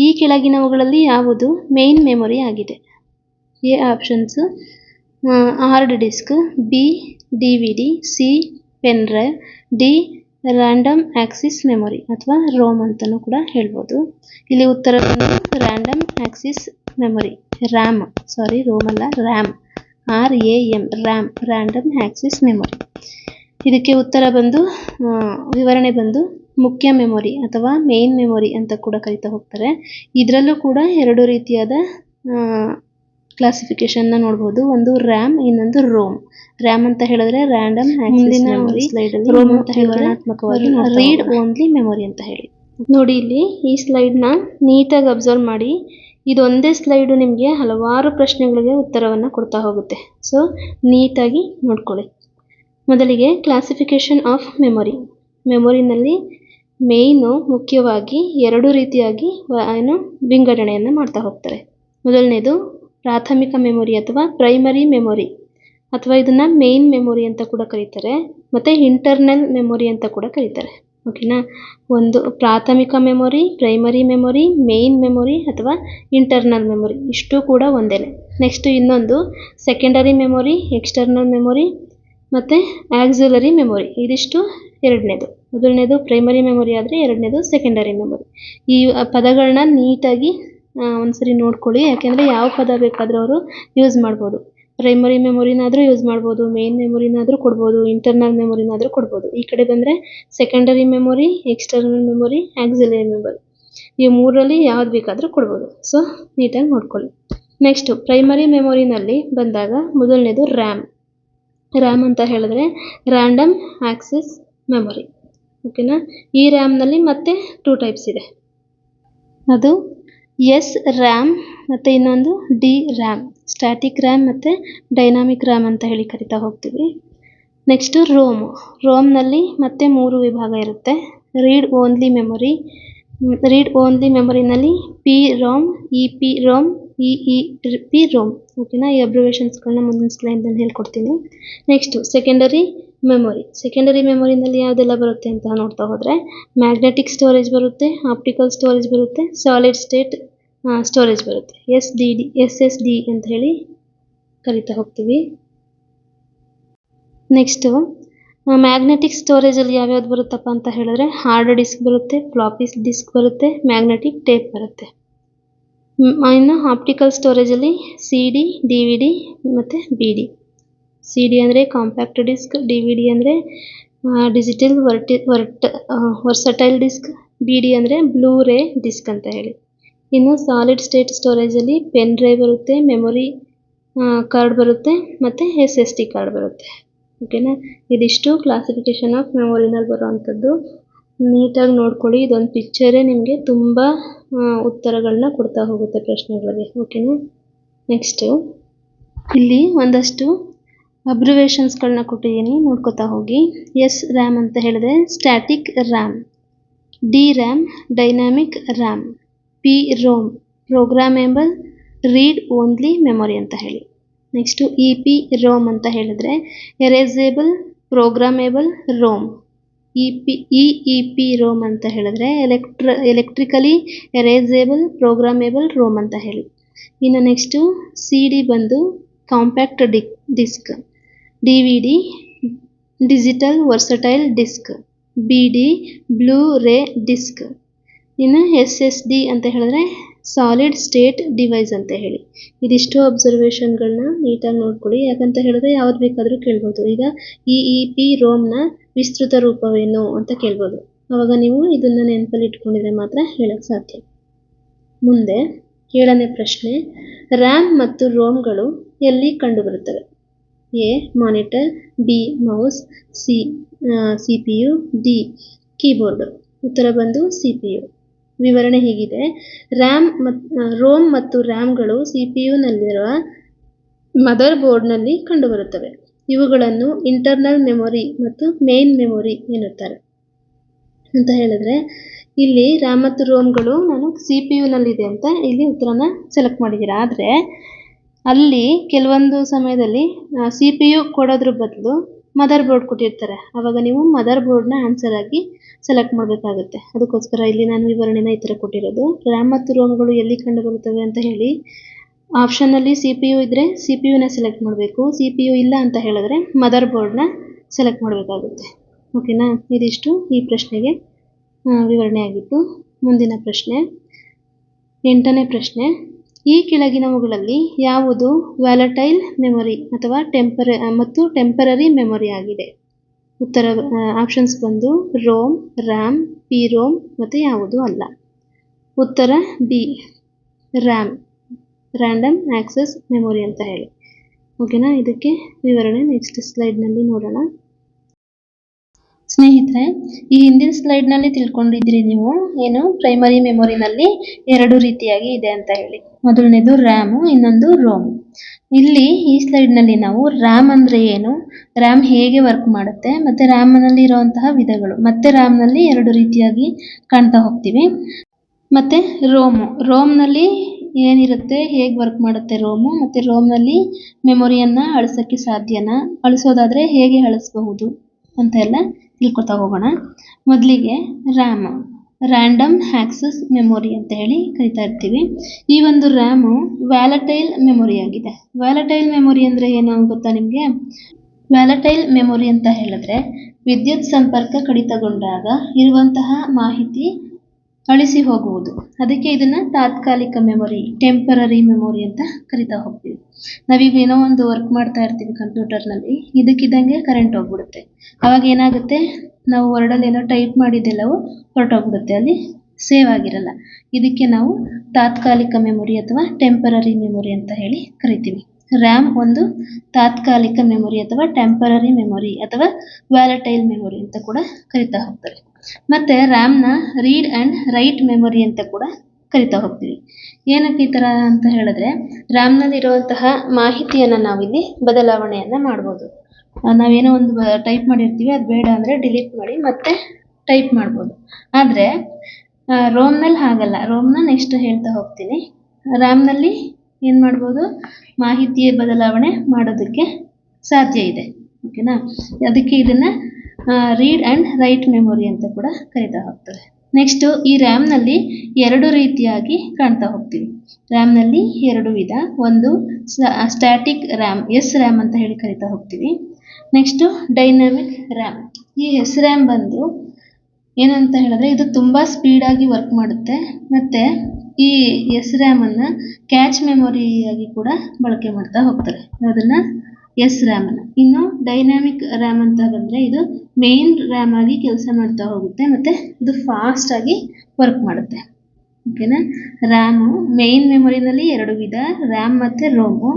ಈ ಕೆಳಗಿನವುಗಳಲ್ಲಿ ಯಾವುದು ಮೇನ್ ಮೆಮೊರಿ ಆಗಿದೆ? A options hard disk, B DVD, C pen drive, D random Axis memory ಅಥವಾ ರೋಮ್ ಅಂತಲೂ ಕೂಡ ಹೇಳ್ಬೋದು. ಇಲ್ಲಿ ಉತ್ತರ ಬಂದು ರ್ಯಾಂಡಮ್ ಆಕ್ಸಿಸ್ ಮೆಮೊರಿ, ರ್ಯಾಮ್, ಸಾರಿ ರೋಮ್ ಅಲ್ಲ, RAM, RAM, RAM, random Axis memory. ಇದಕ್ಕೆ ಉತ್ತರ ಬಂದು ವಿವರಣೆ ಬಂದು ಮುಖ್ಯ ಮೆಮೊರಿ ಅಥವಾ ಮೇನ್ ಮೆಮೊರಿ ಅಂತ ಕೂಡ ಕರಿತಾ ಹೋಗ್ತಾರೆ. ಇದರಲ್ಲೂ ಕೂಡ 2 ರೀತಿಯಾದ ಕ್ಲಾಸಿಫಿಕೇಶನ್ನ ನೋಡ್ಬೋದು. ಒಂದು ರ್ಯಾಮ್, ಇನ್ನೊಂದು ರೋಮ್. ರ್ಯಾಮ್ ಅಂತ ಹೇಳಿದ್ರೆ ರ್ಯಾಂಡಮ್ ಆಕ್ಸಿಸ್ ಮೆಮೊರಿ, ರೋಮ್ ಅಂತ ಹೇಳಿದ್ರೆ ರೀಡ್ ಓನ್ಲಿ ಮೆಮೊರಿ ಅಂತ ಹೇಳಿ. ನೋಡಿ, ಇಲ್ಲಿ ಈ ಸ್ಲೈಡ್ನ ನೀಟಾಗಿ ಅಬ್ಸರ್ವ್ ಮಾಡಿ. ಇದೊಂದೇ ಸ್ಲೈಡು ನಿಮಗೆ ಹಲವಾರು ಪ್ರಶ್ನೆಗಳಿಗೆ ಉತ್ತರವನ್ನು ಕೊಡ್ತಾ ಹೋಗುತ್ತೆ. ಸೊ ನೀಟಾಗಿ ನೋಡ್ಕೊಳ್ಳಿ. ಮೊದಲಿಗೆ ಕ್ಲಾಸಿಫಿಕೇಶನ್ ಆಫ್ ಮೆಮೊರಿ. ಮೆಮೊರಿನಲ್ಲಿ ಮೇಯ್ನು ಮುಖ್ಯವಾಗಿ 2 ರೀತಿಯಾಗಿ ವಿಂಗಡಣೆಯನ್ನು ಮಾಡ್ತಾ ಹೋಗ್ತಾರೆ. ಮೊದಲನೇದು ಪ್ರಾಥಮಿಕ ಮೆಮೊರಿ ಅಥವಾ ಪ್ರೈಮರಿ ಮೆಮೊರಿ, ಅಥವಾ ಇದನ್ನು ಮೇನ್ ಮೆಮೊರಿ ಅಂತ ಕೂಡ ಕರೀತಾರೆ, ಮತ್ತು ಇಂಟರ್ನಲ್ ಮೆಮೊರಿ ಅಂತ ಕೂಡ ಕರೀತಾರೆ. ಓಕೆನಾ. ಒಂದು ಪ್ರಾಥಮಿಕ memory, primary memory, main memory ಅಥವಾ ಇಂಟರ್ನಲ್ ಮೆಮೊರಿ ಇಷ್ಟು ಕೂಡ ಒಂದೇನೆ. ನೆಕ್ಸ್ಟ್ ಇನ್ನೊಂದು ಸೆಕೆಂಡರಿ ಮೆಮೊರಿ, ಎಕ್ಸ್ಟರ್ನಲ್ ಮೆಮೊರಿ ಮತ್ತು ಆಕ್ಸಿಲರಿ ಮೆಮೊರಿ. ಇದಿಷ್ಟು ಎರಡನೇದು. ಮೊದಲನೇದು ಪ್ರೈಮರಿ ಮೆಮೊರಿ ಆದರೆ ಎರಡನೇದು ಸೆಕೆಂಡರಿ ಮೆಮೊರಿ. ಈ ಪದಗಳನ್ನ ನೀಟಾಗಿ ಒಂದ್ಸರಿ ನೋಡ್ಕೊಳ್ಳಿ, ಯಾಕೆಂದರೆ ಯಾವ ಪದ ಬೇಕಾದರೂ ಅವರು ಯೂಸ್ ಮಾಡ್ಬೋದು. ಪ್ರೈಮರಿ ಮೆಮೊರಿನಾದರೂ ಯೂಸ್ ಮಾಡ್ಬೋದು, ಮೇನ್ ಮೆಮೊರಿನಾದರೂ ಕೊಡ್ಬೋದು, ಇಂಟರ್ನಲ್ ಮೆಮೊರಿನಾದರೂ ಕೊಡ್ಬೋದು. ಈ ಕಡೆ ಬಂದರೆ secondary memory, external memory, auxiliary memory ಈ ಮೂರಲ್ಲಿ ಯಾವ್ದು ಬೇಕಾದರೂ ಕೊಡ್ಬೋದು. ಸೊ ನೀಟಾಗಿ ನೋಡ್ಕೊಳ್ಳಿ. ನೆಕ್ಸ್ಟು ಪ್ರೈಮರಿ ಮೆಮೊರಿನಲ್ಲಿ ಬಂದಾಗ ಮೊದಲನೇದು ರ್ಯಾಮ್. ರ್ಯಾಮ್ ಅಂತ ಹೇಳಿದ್ರೆ ರ್ಯಾಂಡಮ್ ಆಕ್ಸೆಸ್ ಮೆಮೊರಿ. ಓಕೆನಾ. ಈ ರ್ಯಾಮ್ನಲ್ಲಿ ಮತ್ತೆ 2 ಟೈಪ್ಸ್ ಇದೆ. ಅದು ಎಸ್ ರ್ಯಾಮ್ ಮತ್ತು ಇನ್ನೊಂದು ಡಿ ರ್ಯಾಮ್. ಸ್ಟ್ಯಾಟಿಕ್ ರ್ಯಾಮ್ ಮತ್ತು ಡೈನಾಮಿಕ್ ರ್ಯಾಮ್ ಅಂತ ಹೇಳಿ ಕರಿತಾ ಹೋಗ್ತೀವಿ. ನೆಕ್ಸ್ಟು ರೋಮ್ನಲ್ಲಿ ಮತ್ತೆ 3 ವಿಭಾಗ ಇರುತ್ತೆ. Read only memory. Read only ಮೆಮೊರಿನಲ್ಲಿ P ROM, E P ROM, E P ROM. ಓಕೆನಾ. ಈ ಅಬ್ರಿವೇಷನ್ಸ್ಗಳನ್ನ ಮುಂದಿನ ಸ್ಲೈಡ್ನಲ್ಲಿ ಹೇಳ್ಕೊಡ್ತೀನಿ. Next secondary memory. ಸೆಕೆಂಡರಿ ಮೆಮೊರಿನಲ್ಲಿ ಯಾವುದೆಲ್ಲ ಬರುತ್ತೆ ಅಂತ ನೋಡ್ತಾ ಹೋದರೆ ಮ್ಯಾಗ್ನೆಟಿಕ್ ಸ್ಟೋರೇಜ್ ಬರುತ್ತೆ, ಆಪ್ಟಿಕಲ್ ಸ್ಟೋರೇಜ್ ಬರುತ್ತೆ, ಸಾಲಿಡ್ ಸ್ಟೇಟ್ ಸ್ಟೋರೇಜ್ ಬರುತ್ತೆ. SSD ಅಂತ ಹೇಳಿ ಕರಿತಾ ಹೋಗ್ತೀವಿ. ನೆಕ್ಸ್ಟು ಮ್ಯಾಗ್ನೆಟಿಕ್ ಸ್ಟೋರೇಜಲ್ಲಿ ಯಾವ್ಯಾವ್ದು ಬರುತ್ತಪ್ಪ ಅಂತ ಹೇಳಿದ್ರೆ ಹಾರ್ಡ್ ಡಿಸ್ಕ್ ಬರುತ್ತೆ, ಫ್ಲಾಪಿ ಡಿಸ್ಕ್ ಬರುತ್ತೆ, ಮ್ಯಾಗ್ನೆಟಿಕ್ ಟೇಪ್ ಬರುತ್ತೆ. ಇನ್ನು ಆಪ್ಟಿಕಲ್ ಸ್ಟೋರೇಜಲ್ಲಿ CD, DVD ಮತ್ತು BD. CD ಅಂದರೆ ಕಾಂಪ್ಯಾಕ್ಟ್ ಡಿಸ್ಕ್, DVD ಅಂದರೆ ಡಿಜಿಟಲ್ ವರ್ಸಟೈಲ್ ಡಿಸ್ಕ್, BD ಅಂದರೆ ಬ್ಲೂ ರೇ ಡಿಸ್ಕ್ ಅಂತ ಹೇಳಿ. ಇನ್ನು ಸಾಲಿಡ್ ಸ್ಟೇಟ್ ಸ್ಟೋರೇಜಲ್ಲಿ ಪೆನ್ ಡ್ರೈವ್ ಬರುತ್ತೆ, ಮೆಮೊರಿ ಕಾರ್ಡ್ ಬರುತ್ತೆ ಮತ್ತು SSD ಕಾರ್ಡ್ ಬರುತ್ತೆ. ಓಕೆನಾ. ಇದಿಷ್ಟು ಕ್ಲಾಸಿಫಿಕೇಶನ್ ಆಫ್ ಮೆಮೊರಿನಲ್ಲಿ ಬರುವಂಥದ್ದು. ನೀಟಾಗಿ ನೋಡ್ಕೊಳ್ಳಿ. ಇದೊಂದು ಪಿಕ್ಚರೇ ನಿಮಗೆ ತುಂಬ ಉತ್ತರಗಳನ್ನ ಕೊಡ್ತಾ ಹೋಗುತ್ತೆ ಪ್ರಶ್ನೆಗಳಿಗೆ. ಓಕೆನಾ. ನೆಕ್ಸ್ಟು ಇಲ್ಲಿ ಒಂದಷ್ಟು ಅಬ್ರಿವೇಷನ್ಸ್ಗಳನ್ನ ಕೊಟ್ಟಿದ್ದೀನಿ, ನೋಡ್ಕೊತಾ ಹೋಗಿ. ಎಸ್ ರ್ಯಾಮ್ ಅಂತ ಹೇಳಿದ್ರೆ static RAM, D RAM dynamic RAM, P ROM programmable read only memory ಅಂತ ಹೇಳಿ. ನೆಕ್ಸ್ಟು ಇ ಪಿ ರೋಮ್ ಅಂತ ಹೇಳಿದ್ರೆ erasable programmable ROM. E P ROM ಅಂತ ಹೇಳಿದ್ರೆ ಎಲೆಕ್ಟ್ರಿಕಲಿ ಎರೇಸೇಬಲ್ ಪ್ರೋಗ್ರಾಮೇಬಲ್ ರೋಮ್ ಅಂತ ಹೇಳಿ. ಇನ್ನು ನೆಕ್ಸ್ಟು CD ಬಂದು compact disc, DVD digital versatile disc, BD blu ray disc. ಇನ್ನು SSD ಅಂತ ಹೇಳಿದ್ರೆ ಸಾಲಿಡ್ ಸ್ಟೇಟ್ ಡಿವೈಸ್ ಅಂತ ಹೇಳಿ. ಇದಿಷ್ಟು ಅಬ್ಸರ್ವೇಷನ್ಗಳನ್ನ ನೀಟಾಗಿ ನೋಡ್ಕೊಳ್ಳಿ, ಯಾಕಂತ ಹೇಳಿದ್ರೆ ಯಾವ್ದು ಬೇಕಾದರೂ ಕೇಳ್ಬೋದು. ಈಗ ಇ ಪಿ ರೋಮ್ನ ವಿಸ್ತೃತ ರೂಪವೇನು ಅಂತ ಕೇಳ್ಬೋದು. ಆವಾಗ ನೀವು ಇದನ್ನು ನೆನಪಲ್ಲಿ ಇಟ್ಕೊಂಡಿದ್ರೆ ಮಾತ್ರ ಹೇಳಕ್ಕೆ ಸಾಧ್ಯ. ಮುಂದೆ 7ನೇ ಪ್ರಶ್ನೆ, ರ್ಯಾಮ್ ಮತ್ತು ರೋಮ್ಗಳು ಎಲ್ಲಿ ಕಂಡುಬರುತ್ತವೆ? A monitor, B mouse, C CPU, D keyboard. ಉತ್ತರ ಬಂದು CPU. ವಿವರಣೆ ಹೀಗಿದೆ. ರೋಮ್ ಮತ್ತು ರ್ಯಾಮ್ಗಳು CPUನಲ್ಲಿರುವ ಮದರ್ ಬೋರ್ಡ್ನಲ್ಲಿ ಕಂಡುಬರುತ್ತವೆ. ಇವುಗಳನ್ನು ಇಂಟರ್ನಲ್ ಮೆಮೊರಿ ಮತ್ತು ಮೇನ್ ಮೆಮೊರಿ ಎನ್ನುತ್ತಾರೆ. ಅಂತ ಹೇಳಿದ್ರೆ ಇಲ್ಲಿ ರ್ಯಾಮ್ ಮತ್ತು ರೋಮ್ಗಳು ನಾನು CPUನಲ್ಲಿದೆ ಅಂತ ಇಲ್ಲಿ ಉತ್ತರನ ಸೆಲೆಕ್ಟ್ ಮಾಡಿದ್ದೀರಾ. ಆದರೆ ಅಲ್ಲಿ ಕೆಲವೊಂದು ಸಮಯದಲ್ಲಿ CPU ಕೊಡೋದ್ರ ಬದಲು ಮದರ್ ಬೋರ್ಡ್ ಕೊಟ್ಟಿರ್ತಾರೆ. ಆವಾಗ ನೀವು ಮದರ್ ಬೋರ್ಡ್ನ ಆನ್ಸರ್ ಆಗಿ ಸೆಲೆಕ್ಟ್ ಮಾಡಬೇಕಾಗುತ್ತೆ. ಅದಕ್ಕೋಸ್ಕರ ಇಲ್ಲಿ ನಾನು ವಿವರಣೆನ ಈ ಥರ ಕೊಟ್ಟಿರೋದು. ರ್ಯಾಮ್ ಮತ್ತು ರೋಮ್ಗಳು ಎಲ್ಲಿ ಕಂಡುಬರುತ್ತವೆ ಅಂತ ಹೇಳಿ ಆಪ್ಷನ್ನಲ್ಲಿ CPU ಇದ್ದರೆ CPUನ ಸೆಲೆಕ್ಟ್ ಮಾಡಬೇಕು. CPU ಇಲ್ಲ ಅಂತ ಹೇಳಿದ್ರೆ ಮದರ್ ಬೋರ್ಡ್ನ ಸೆಲೆಕ್ಟ್ ಮಾಡಬೇಕಾಗುತ್ತೆ. ಓಕೆನಾ. ಇದಿಷ್ಟು ಈ ಪ್ರಶ್ನೆಗೆ ವಿವರಣೆ ಆಗಿತ್ತು. ಮುಂದಿನ ಪ್ರಶ್ನೆ 8ನೇ ಪ್ರಶ್ನೆ, ಈ ಕೆಳಗಿನವುಗಳಲ್ಲಿ ಯಾವುದು ವ್ಯಾಲಟೈಲ್ ಮೆಮೊರಿ ಅಥವಾ ಟೆಂಪರರಿ ಮೆಮೊರಿ ಆಗಿದೆ? ಉತ್ತರ ಆಪ್ಷನ್ಸ್ ಬಂದು ರೋಮ್, ರ್ಯಾಮ್, ಪಿ ರೋಮ್ ಮತ್ತು ಯಾವುದು ಅಲ್ಲ. ಉತ್ತರ B RAM, random access memory ಅಂತ ಹೇಳಿ. ಓಕೆನಾ. ಇದಕ್ಕೆ ವಿವರಣೆ ನೆಕ್ಸ್ಟ್ ಸ್ಲೈಡ್ನಲ್ಲಿ ನೋಡೋಣ. ಸ್ನೇಹಿತರೆ, ಈ ಹಿಂದಿನ ಸ್ಲೈಡ್ನಲ್ಲಿ ತಿಳ್ಕೊಂಡಿದ್ರಿ ನೀವು ಏನು ಪ್ರೈಮರಿ ಮೆಮೊರಿನಲ್ಲಿ 2 ರೀತಿಯಾಗಿ ಇದೆ ಅಂತ ಹೇಳಿ. ಮೊದಲನೇದು ರ್ಯಾಮು, ಇನ್ನೊಂದು ರೋಮ್. ಇಲ್ಲಿ ಈ ಸ್ಲೈಡ್ನಲ್ಲಿ ನಾವು ರ್ಯಾಮ್ ಅಂದರೆ ಏನು, ರ್ಯಾಮ್ ಹೇಗೆ ವರ್ಕ್ ಮಾಡುತ್ತೆ ಮತ್ತು ರ್ಯಾಮ್ನಲ್ಲಿ ಇರುವಂತಹ ವಿಧಗಳು, ಮತ್ತೆ ರ್ಯಾಮ್ನಲ್ಲಿ 2 ರೀತಿಯಾಗಿ ಕಾಣ್ತಾ ಹೋಗ್ತೀವಿ. ಮತ್ತು ರೋಮ್ನಲ್ಲಿ ಏನಿರುತ್ತೆ, ಹೇಗೆ ವರ್ಕ್ ಮಾಡುತ್ತೆ ರೋಮು, ಮತ್ತು ರೋಮ್ನಲ್ಲಿ ಮೆಮೊರಿಯನ್ನು ಅಳಿಸೋಕ್ಕೆ ಸಾಧ್ಯನಾ, ಅಳಿಸೋದಾದರೆ ಹೇಗೆ ಅಳಿಸಬಹುದು ಅಂತ ಎಲ್ಲ ತಿಳ್ಕೊತಾ ಹೋಗೋಣ. ಮೊದಲಿಗೆ ರ್ಯಾಮ್, ರ್ಯಾಂಡಮ್ ಆಕ್ಸೆಸ್ ಮೆಮೊರಿ ಅಂತ ಹೇಳಿ ಕರಿತಾ ಇರ್ತೀವಿ. ಈ ಒಂದು ರ್ಯಾಮು ವ್ಯಾಲಟೈಲ್ ಮೆಮೊರಿ ಆಗಿದೆ. ವ್ಯಾಲಟೈಲ್ ಮೆಮೊರಿ ಅಂದರೆ ಏನು ಗೊತ್ತಾ ನಿಮಗೆ? ವ್ಯಾಲಟೈಲ್ ಮೆಮೊರಿ ಅಂತ ಹೇಳಿದ್ರೆ ವಿದ್ಯುತ್ ಸಂಪರ್ಕ ಕಡಿತಗೊಂಡಾಗ ಇರುವಂತಹ ಮಾಹಿತಿ ಅಳಿಸಿ ಹೋಗುವುದು. ಅದಕ್ಕೆ ಇದನ್ನ ತಾತ್ಕಾಲಿಕ ಮೆಮೊರಿ, ಟೆಂಪರರಿ ಮೆಮೊರಿ ಅಂತ ಕರಿತಾ ಹೋಗ್ತೀವಿ. ನಾವೀಗ ಏನೋ ಒಂದು ವರ್ಕ್ ಮಾಡ್ತಾ ಇರ್ತೀವಿ ಕಂಪ್ಯೂಟರ್ನಲ್ಲಿ, ಇದಕ್ಕಿದ್ದಂಗೆ ಕರೆಂಟ್ ಹೋಗ್ಬಿಡುತ್ತೆ. ಅವಾಗ ಏನಾಗುತ್ತೆ, ನಾವು ವರ್ಡಲ್ಲಿ ಏನೋ ಟೈಪ್ ಮಾಡಿದ್ದೆಲ್ಲವೂ ಹೊರಟೋಗ್ಬಿಡುತ್ತೆ, ಅಲ್ಲಿ ಸೇವ್ ಆಗಿರಲ್ಲ. ಇದಕ್ಕೆ ನಾವು ತಾತ್ಕಾಲಿಕ ಮೆಮೊರಿ ಅಥವಾ ಟೆಂಪರರಿ ಮೆಮೊರಿ ಅಂತ ಹೇಳಿ ಕರಿತೀವಿ. ರ್ಯಾಮ್ ಒಂದು ತಾತ್ಕಾಲಿಕ ಮೆಮೊರಿ ಅಥವಾ ಟೆಂಪರರಿ ಮೆಮೊರಿ ಅಥವಾ ವ್ಯಾಲಟೈಲ್ ಮೆಮೊರಿ ಅಂತ ಕೂಡ ಕರಿತಾ ಹೋಗ್ತಾರೆ. ಮತ್ತೆ ರ್ಯಾಮ್ನ ರೀಡ್ ಆ್ಯಂಡ್ ರೈಟ್ ಮೆಮೊರಿ ಅಂತ ಕೂಡ ಕರಿತಾ ಹೋಗ್ತೀವಿ. ಏನಕ್ಕೆ ಈ ಥರ ಅಂತ ಹೇಳಿದ್ರೆ, ರ್ಯಾಮ್ನಲ್ಲಿರುವಂತಹ ಮಾಹಿತಿಯನ್ನು ನಾವಿಲ್ಲಿ ಬದಲಾವಣೆಯನ್ನು ಮಾಡ್ಬೋದು. ನಾವೇನೋ ಒಂದು ಟೈಪ್ ಮಾಡಿರ್ತೀವಿ, ಅದು ಬೇಡ ಅಂದರೆ ಡಿಲೀಟ್ ಮಾಡಿ ಮತ್ತೆ ಟೈಪ್ ಮಾಡ್ಬೋದು. ಆದರೆ ರೋಮ್ನಲ್ಲಿ ಹಾಗಲ್ಲ. ರೋಮ್ನ ನೆಕ್ಸ್ಟ್ ಹೇಳ್ತಾ ಹೋಗ್ತೀನಿ. ರ್ಯಾಮ್ನಲ್ಲಿ ಏನು ಮಾಡ್ಬೋದು, ಮಾಹಿತಿಯ ಬದಲಾವಣೆ ಮಾಡೋದಕ್ಕೆ ಸಾಧ್ಯ ಇದೆ. ಓಕೆನಾ? ಅದಕ್ಕೆ ಇದನ್ನು ರೀಡ್ ಆ್ಯಂಡ್ ರೈಟ್ ಮೆಮೊರಿ ಅಂತ ಕೂಡ ಕರಿತಾ ಹೋಗ್ತಾರೆ. ನೆಕ್ಸ್ಟು ಈ ರ್ಯಾಮ್ನಲ್ಲಿ ಎರಡು ರೀತಿಯಾಗಿ ಕಾಣ್ತಾ ಹೋಗ್ತೀವಿ. ರ್ಯಾಮ್ನಲ್ಲಿ ಎರಡು ವಿಧ. ಒಂದು ಸ್ಟ್ಯಾಟಿಕ್ ರ್ಯಾಮ್, ಎಸ್ ರ್ಯಾಮ್ ಅಂತ ಹೇಳಿ ಕರಿತಾ ಹೋಗ್ತೀವಿ. Next dynamic RAM. ಈ ಎಸ್ ರ್ಯಾಮ್ ಬಂದು ಏನಂತ ಹೇಳಿದ್ರೆ, ಇದು ತುಂಬ ಸ್ಪೀಡಾಗಿ ವರ್ಕ್ ಮಾಡುತ್ತೆ. ಮತ್ತು ಈ ಎಸ್ ರ್ಯಾಮನ್ನು ಕ್ಯಾಚ್ ಮೆಮೊರಿಯಾಗಿ ಕೂಡ ಬಳಕೆ ಮಾಡ್ತಾ ಹೋಗ್ತಾರೆ, ಅದನ್ನು ಎಸ್ ರ್ಯಾಮನ್ನು. ಇನ್ನು ಡೈನಾಮಿಕ್ ರ್ಯಾಮ್ ಅಂತ ಬಂದರೆ ಇದು ಮೇನ್ ರ್ಯಾಮ್ ಆಗಿ ಕೆಲಸ ಮಾಡ್ತಾ ಹೋಗುತ್ತೆ ಮತ್ತು ಇದು ಫಾಸ್ಟಾಗಿ ವರ್ಕ್ ಮಾಡುತ್ತೆ. ಓಕೆನಾ? ರ್ಯಾಮು ಮೇನ್ ಮೆಮೊರಿನಲ್ಲಿ ಎರಡು ವಿಧ, ರ್ಯಾಮ್ ಮತ್ತು ರೋಮು.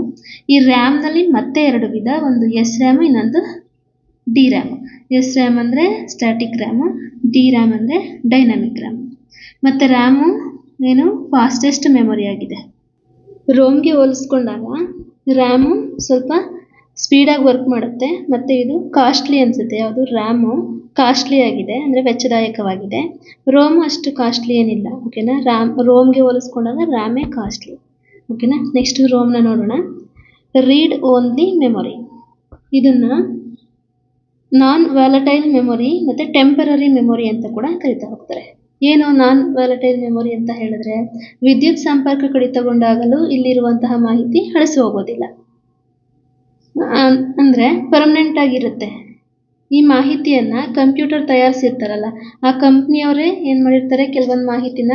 ಈ ರ್ಯಾಮ್ನಲ್ಲಿ ಮತ್ತೆ ಎರಡು ವಿಧ, ಒಂದು ಎಸ್ ರ್ಯಾಮು, ಇನ್ನೊಂದು ಡಿ ರ್ಯಾಮು. ಎಸ್ ರ್ಯಾಮ್ ಅಂದರೆ ಸ್ಟ್ಯಾಟಿಕ್ ರ್ಯಾಮು, ಡಿ ರ್ಯಾಮ್ ಅಂದರೆ ಡೈನಾಮಿಕ್ ರ್ಯಾಮ್. ಮತ್ತು ರ್ಯಾಮು ಏನು ಫಾಸ್ಟೆಸ್ಟ್ ಮೆಮೊರಿ ಆಗಿದೆ. ರೋಮ್ಗೆ ಹೋಲಿಸ್ಕೊಂಡಾಗ ರ್ಯಾಮು ಸ್ವಲ್ಪ ಸ್ಪೀಡಾಗಿ ವರ್ಕ್ ಮಾಡುತ್ತೆ ಮತ್ತು ಇದು ಕಾಸ್ಟ್ಲಿ ಅನಿಸುತ್ತೆ. ಯಾವುದು? ರ್ಯಾಮು ಕಾಸ್ಟ್ಲಿ ಆಗಿದೆ, ಅಂದರೆ ವೆಚ್ಚದಾಯಕವಾಗಿದೆ. ರೋಮು ಅಷ್ಟು ಕಾಸ್ಟ್ಲಿ ಏನಿಲ್ಲ. ಓಕೆನಾ? ರೋಮ್ಗೆ ಹೋಲಿಸ್ಕೊಂಡಾಗ ರ್ಯಾಮೇ ಕಾಸ್ಟ್ಲಿ. ಓಕೆನಾ? ನೆಕ್ಸ್ಟ್ ರೋಮ್ನ ನೋಡೋಣ. ರೀಡ್ ಓನ್ಲಿ ಮೆಮೊರಿ, ಇದನ್ನು ನಾನ್ ವ್ಯಾಲಟೈಲ್ ಮೆಮೊರಿ ಮತ್ತು ಟೆಂಪರರಿ ಮೆಮೊರಿ ಅಂತ ಕೂಡ ಕರಿತಾ ಹೋಗ್ತಾರೆ. ಏನು ನಾನ್ ವ್ಯಾಲಟೈಲ್ ಮೆಮೊರಿ ಅಂತ ಹೇಳಿದ್ರೆ, ವಿದ್ಯುತ್ ಸಂಪರ್ಕ ಕಡಿತಗೊಂಡಾಗಲೂ ಇಲ್ಲಿರುವಂತಹ ಮಾಹಿತಿ ಅಳಿಸಿ ಹೋಗೋದಿಲ್ಲ, ಅಂದರೆ ಪರ್ಮನೆಂಟ್ ಆಗಿರುತ್ತೆ. ಈ ಮಾಹಿತಿಯನ್ನು ಕಂಪ್ಯೂಟರ್ ತಯಾರಿಸಿರ್ತಾರಲ್ಲ, ಆ ಕಂಪ್ನಿಯವರೇ ಏನು ಮಾಡಿರ್ತಾರೆ, ಕೆಲವೊಂದು ಮಾಹಿತಿನ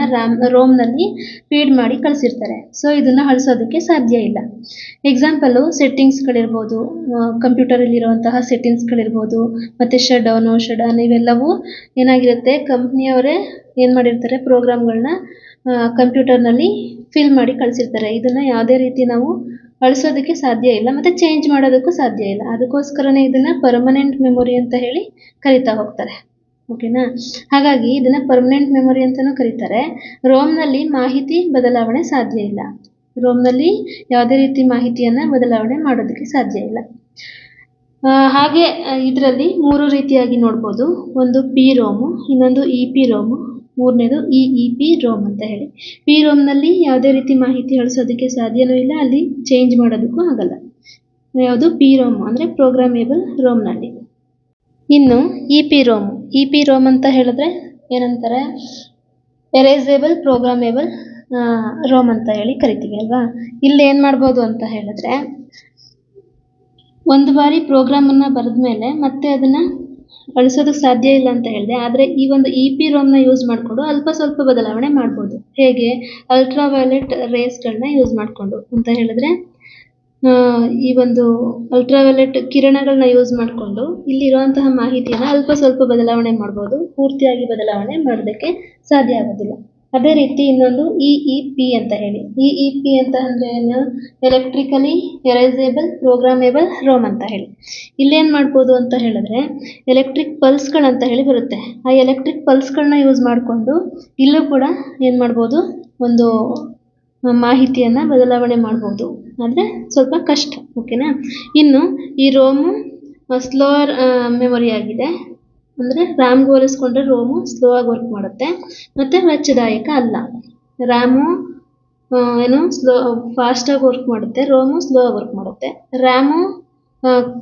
ರೋಮ್ನಲ್ಲಿ ಫೀಡ್ ಮಾಡಿ ಕಳಿಸಿರ್ತಾರೆ. ಸೊ ಇದನ್ನು ಅಳಿಸೋದಕ್ಕೆ ಸಾಧ್ಯ ಇಲ್ಲ. ಎಕ್ಸಾಂಪಲು ಸೆಟ್ಟಿಂಗ್ಸ್ಗಳಿರ್ಬೋದು, ಕಂಪ್ಯೂಟರಲ್ಲಿರುವಂತಹ ಸೆಟ್ಟಿಂಗ್ಸ್ಗಳಿರ್ಬೋದು, ಮತ್ತು ಶಟ್ ಡೌನ್ ಇವೆಲ್ಲವೂ ಏನಾಗಿರುತ್ತೆ, ಕಂಪ್ನಿಯವರೇ ಏನು ಮಾಡಿರ್ತಾರೆ, ಪ್ರೋಗ್ರಾಮ್ಗಳನ್ನ ಕಂಪ್ಯೂಟರ್ನಲ್ಲಿ ಫಿಲ್ ಮಾಡಿ ಕಳಿಸಿರ್ತಾರೆ. ಇದನ್ನು ಯಾವುದೇ ರೀತಿ ನಾವು ಅಳಿಸೋದಕ್ಕೆ ಸಾಧ್ಯ ಇಲ್ಲ ಮತ್ತು ಚೇಂಜ್ ಮಾಡೋದಕ್ಕೂ ಸಾಧ್ಯ ಇಲ್ಲ. ಅದಕ್ಕೋಸ್ಕರನೇ ಇದನ್ನು ಪರ್ಮನೆಂಟ್ ಮೆಮೊರಿ ಅಂತ ಹೇಳಿ ಕರಿತಾ ಹೋಗ್ತಾರೆ. ಓಕೆನಾ? ಹಾಗಾಗಿ ಇದನ್ನು ಪರ್ಮನೆಂಟ್ ಮೆಮೊರಿ ಅಂತಲೂ ಕರೀತಾರೆ. ರೋಮ್ನಲ್ಲಿ ಮಾಹಿತಿ ಬದಲಾವಣೆ ಸಾಧ್ಯ ಇಲ್ಲ. ರೋಮ್ನಲ್ಲಿ ಯಾವುದೇ ರೀತಿ ಮಾಹಿತಿಯನ್ನು ಬದಲಾವಣೆ ಮಾಡೋದಕ್ಕೆ ಸಾಧ್ಯ ಇಲ್ಲ. ಹಾಗೆ ಇದರಲ್ಲಿ ಮೂರು ರೀತಿಯಾಗಿ ನೋಡ್ಬೋದು. ಒಂದು ಪಿ ರೋಮು, ಇನ್ನೊಂದು ಇ ಪಿ ರೋಮು, ಮೂರನೇದು ಇ ಪಿ ರೋಮ್ ಅಂತ ಹೇಳಿ. ಪಿ ರೋಮ್ನಲ್ಲಿ ಯಾವುದೇ ರೀತಿ ಮಾಹಿತಿ ಅಳಿಸೋದಕ್ಕೆ ಸಾಧ್ಯವೂ ಇಲ್ಲ, ಅಲ್ಲಿ ಚೇಂಜ್ ಮಾಡೋದಕ್ಕೂ ಆಗಲ್ಲ. ಯಾವುದು? ಪಿ ರೋಮ್ ಅಂದರೆ ಪ್ರೋಗ್ರಾಮೇಬಲ್ ರೋಮ್ನಲ್ಲಿ. ಇನ್ನು ಇ ಪಿ ರೋಮ್ ಅಂತ ಹೇಳಿದ್ರೆ ಏನಂತಾರೆ, ಎರೇಸೇಬಲ್ ಪ್ರೋಗ್ರಾಮೇಬಲ್ ರೋಮ್ ಅಂತ ಹೇಳಿ ಕರಿತೀವಿ ಅಲ್ವಾ. ಇಲ್ಲಿ ಏನು ಮಾಡ್ಬೋದು ಅಂತ ಹೇಳಿದ್ರೆ, ಒಂದು ಬಾರಿ ಪ್ರೋಗ್ರಾಮನ್ನು ಬರೆದ ಮೇಲೆ ಮತ್ತೆ ಅದನ್ನು ಅಳಿಸೋದಕ್ಕೆ ಸಾಧ್ಯ ಇಲ್ಲ ಅಂತ ಹೇಳಿದೆ. ಆದರೆ ಈ ಒಂದು ಇ ಪಿ ರೋಮ್ನ ಯೂಸ್ ಮಾಡಿಕೊಂಡು ಅಲ್ಪ ಸ್ವಲ್ಪ ಬದಲಾವಣೆ ಮಾಡ್ಬೋದು. ಹೇಗೆ? ಅಲ್ಟ್ರಾವೈಲೆಟ್ ರೇಸ್ಗಳನ್ನ ಯೂಸ್ ಮಾಡಿಕೊಂಡು ಅಂತ ಹೇಳಿದ್ರೆ, ಈ ಒಂದು ಅಲ್ಟ್ರಾವೈಲೆಟ್ ಕಿರಣಗಳನ್ನ ಯೂಸ್ ಮಾಡಿಕೊಂಡು ಇಲ್ಲಿರುವಂತಹ ಮಾಹಿತಿಯನ್ನು ಅಲ್ಪ ಸ್ವಲ್ಪ ಬದಲಾವಣೆ ಮಾಡ್ಬೋದು. ಪೂರ್ತಿಯಾಗಿ ಬದಲಾವಣೆ ಮಾಡೋದಕ್ಕೆ ಸಾಧ್ಯ ಆಗೋದಿಲ್ಲ. ಅದೇ ರೀತಿ ಇನ್ನೊಂದು ಇ ಪಿ ಅಂತ ಹೇಳಿ. ಇ ಪಿ ಅಂತ ಅಂದರೆ ಏನು? ಎಲೆಕ್ಟ್ರಿಕಲಿ ಎರೇಸೇಬಲ್ ಪ್ರೋಗ್ರಾಮೇಬಲ್ ರೋಮ್ ಅಂತ ಹೇಳಿ. ಇಲ್ಲೇನು ಮಾಡ್ಬೋದು ಅಂತ ಹೇಳಿದ್ರೆ, ಎಲೆಕ್ಟ್ರಿಕ್ ಪಲ್ಸ್ಗಳಂತ ಹೇಳಿ ಬರುತ್ತೆ. ಆ ಎಲೆಕ್ಟ್ರಿಕ್ ಪಲ್ಸ್ಗಳನ್ನ ಯೂಸ್ ಮಾಡಿಕೊಂಡು ಇಲ್ಲೂ ಕೂಡ ಏನು ಮಾಡ್ಬೋದು, ಒಂದು ಮಾಹಿತಿಯನ್ನು ಬದಲಾವಣೆ ಮಾಡ್ಬೋದು. ಆದರೆ ಸ್ವಲ್ಪ ಕಷ್ಟ. ಓಕೆನಾ? ಇನ್ನು ಈ ರೋಮು ಸ್ಲೋವರ್ ಮೆಮೊರಿ ಆಗಿದೆ. ಅಂದರೆ ರ್ಯಾಮ್ಗೆ ಹೋಲಿಸ್ಕೊಂಡ್ರೆ ರೋಮು ಸ್ಲೋ ಆಗಿ ವರ್ಕ್ ಮಾಡುತ್ತೆ ಮತ್ತು ವೆಚ್ಚದಾಯಕ ಅಲ್ಲ. ರ್ಯಾಮು ಫಾಸ್ಟಾಗಿ ವರ್ಕ್ ಮಾಡುತ್ತೆ, ರೋಮು ಸ್ಲೋ ಆಗಿ ವರ್ಕ್ ಮಾಡುತ್ತೆ. ರ್ಯಾಮು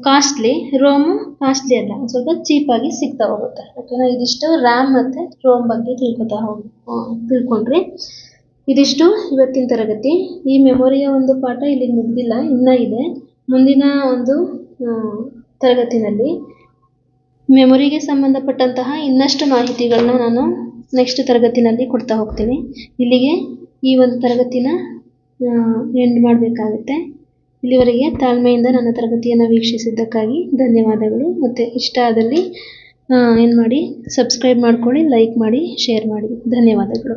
ಕಾಸ್ಟ್ಲಿ, ರೋಮು ಕಾಸ್ಟ್ಲಿ ಅಲ್ಲ, ಸ್ವಲ್ಪ ಚೀಪಾಗಿ ಸಿಗ್ತಾ ಹೋಗುತ್ತೆ. ಓಕೆನಾ, ಇದಿಷ್ಟು ರ್ಯಾಮ್ ಮತ್ತು ರೋಮ್ ಬಗ್ಗೆ ತಿಳ್ಕೊಂಡ್ರಿ. ಇದಿಷ್ಟು ಇವತ್ತಿನ ತರಗತಿ. ಈ ಮೆಮೊರಿಯ ಒಂದು ಪಾಠ ಇಲ್ಲಿ ಮುಗ್ದಿಲ್ಲ, ಇನ್ನೂ ಇದೆ. ಮುಂದಿನ ಒಂದು ತರಗತಿನಲ್ಲಿ ಮೆಮೊರಿಗೆ ಸಂಬಂಧಪಟ್ಟಂತಹ ಇನ್ನಷ್ಟು ಮಾಹಿತಿಗಳನ್ನ ನಾನು ನೆಕ್ಸ್ಟ್ ತರಗತಿನಲ್ಲಿ ಕೊಡ್ತಾ ಹೋಗ್ತೀನಿ. ಇಲ್ಲಿಗೆ ಈ ಒಂದು ತರಗತಿನ ಎಂಡ್ ಮಾಡಬೇಕಾಗುತ್ತೆ. ಇಲ್ಲಿವರೆಗೆ ತಾಳ್ಮೆಯಿಂದ ನನ್ನ ತರಗತಿಯನ್ನು ವೀಕ್ಷಿಸಿದ್ದಕ್ಕಾಗಿ ಧನ್ಯವಾದಗಳು. ಮತ್ತು ಇಷ್ಟ ಆದಲ್ಲಿ ಏನು ಮಾಡಿ, ಸಬ್ಸ್ಕ್ರೈಬ್ ಮಾಡ್ಕೊಳ್ಳಿ, ಲೈಕ್ ಮಾಡಿ, ಶೇರ್ ಮಾಡಿ. ಧನ್ಯವಾದಗಳು.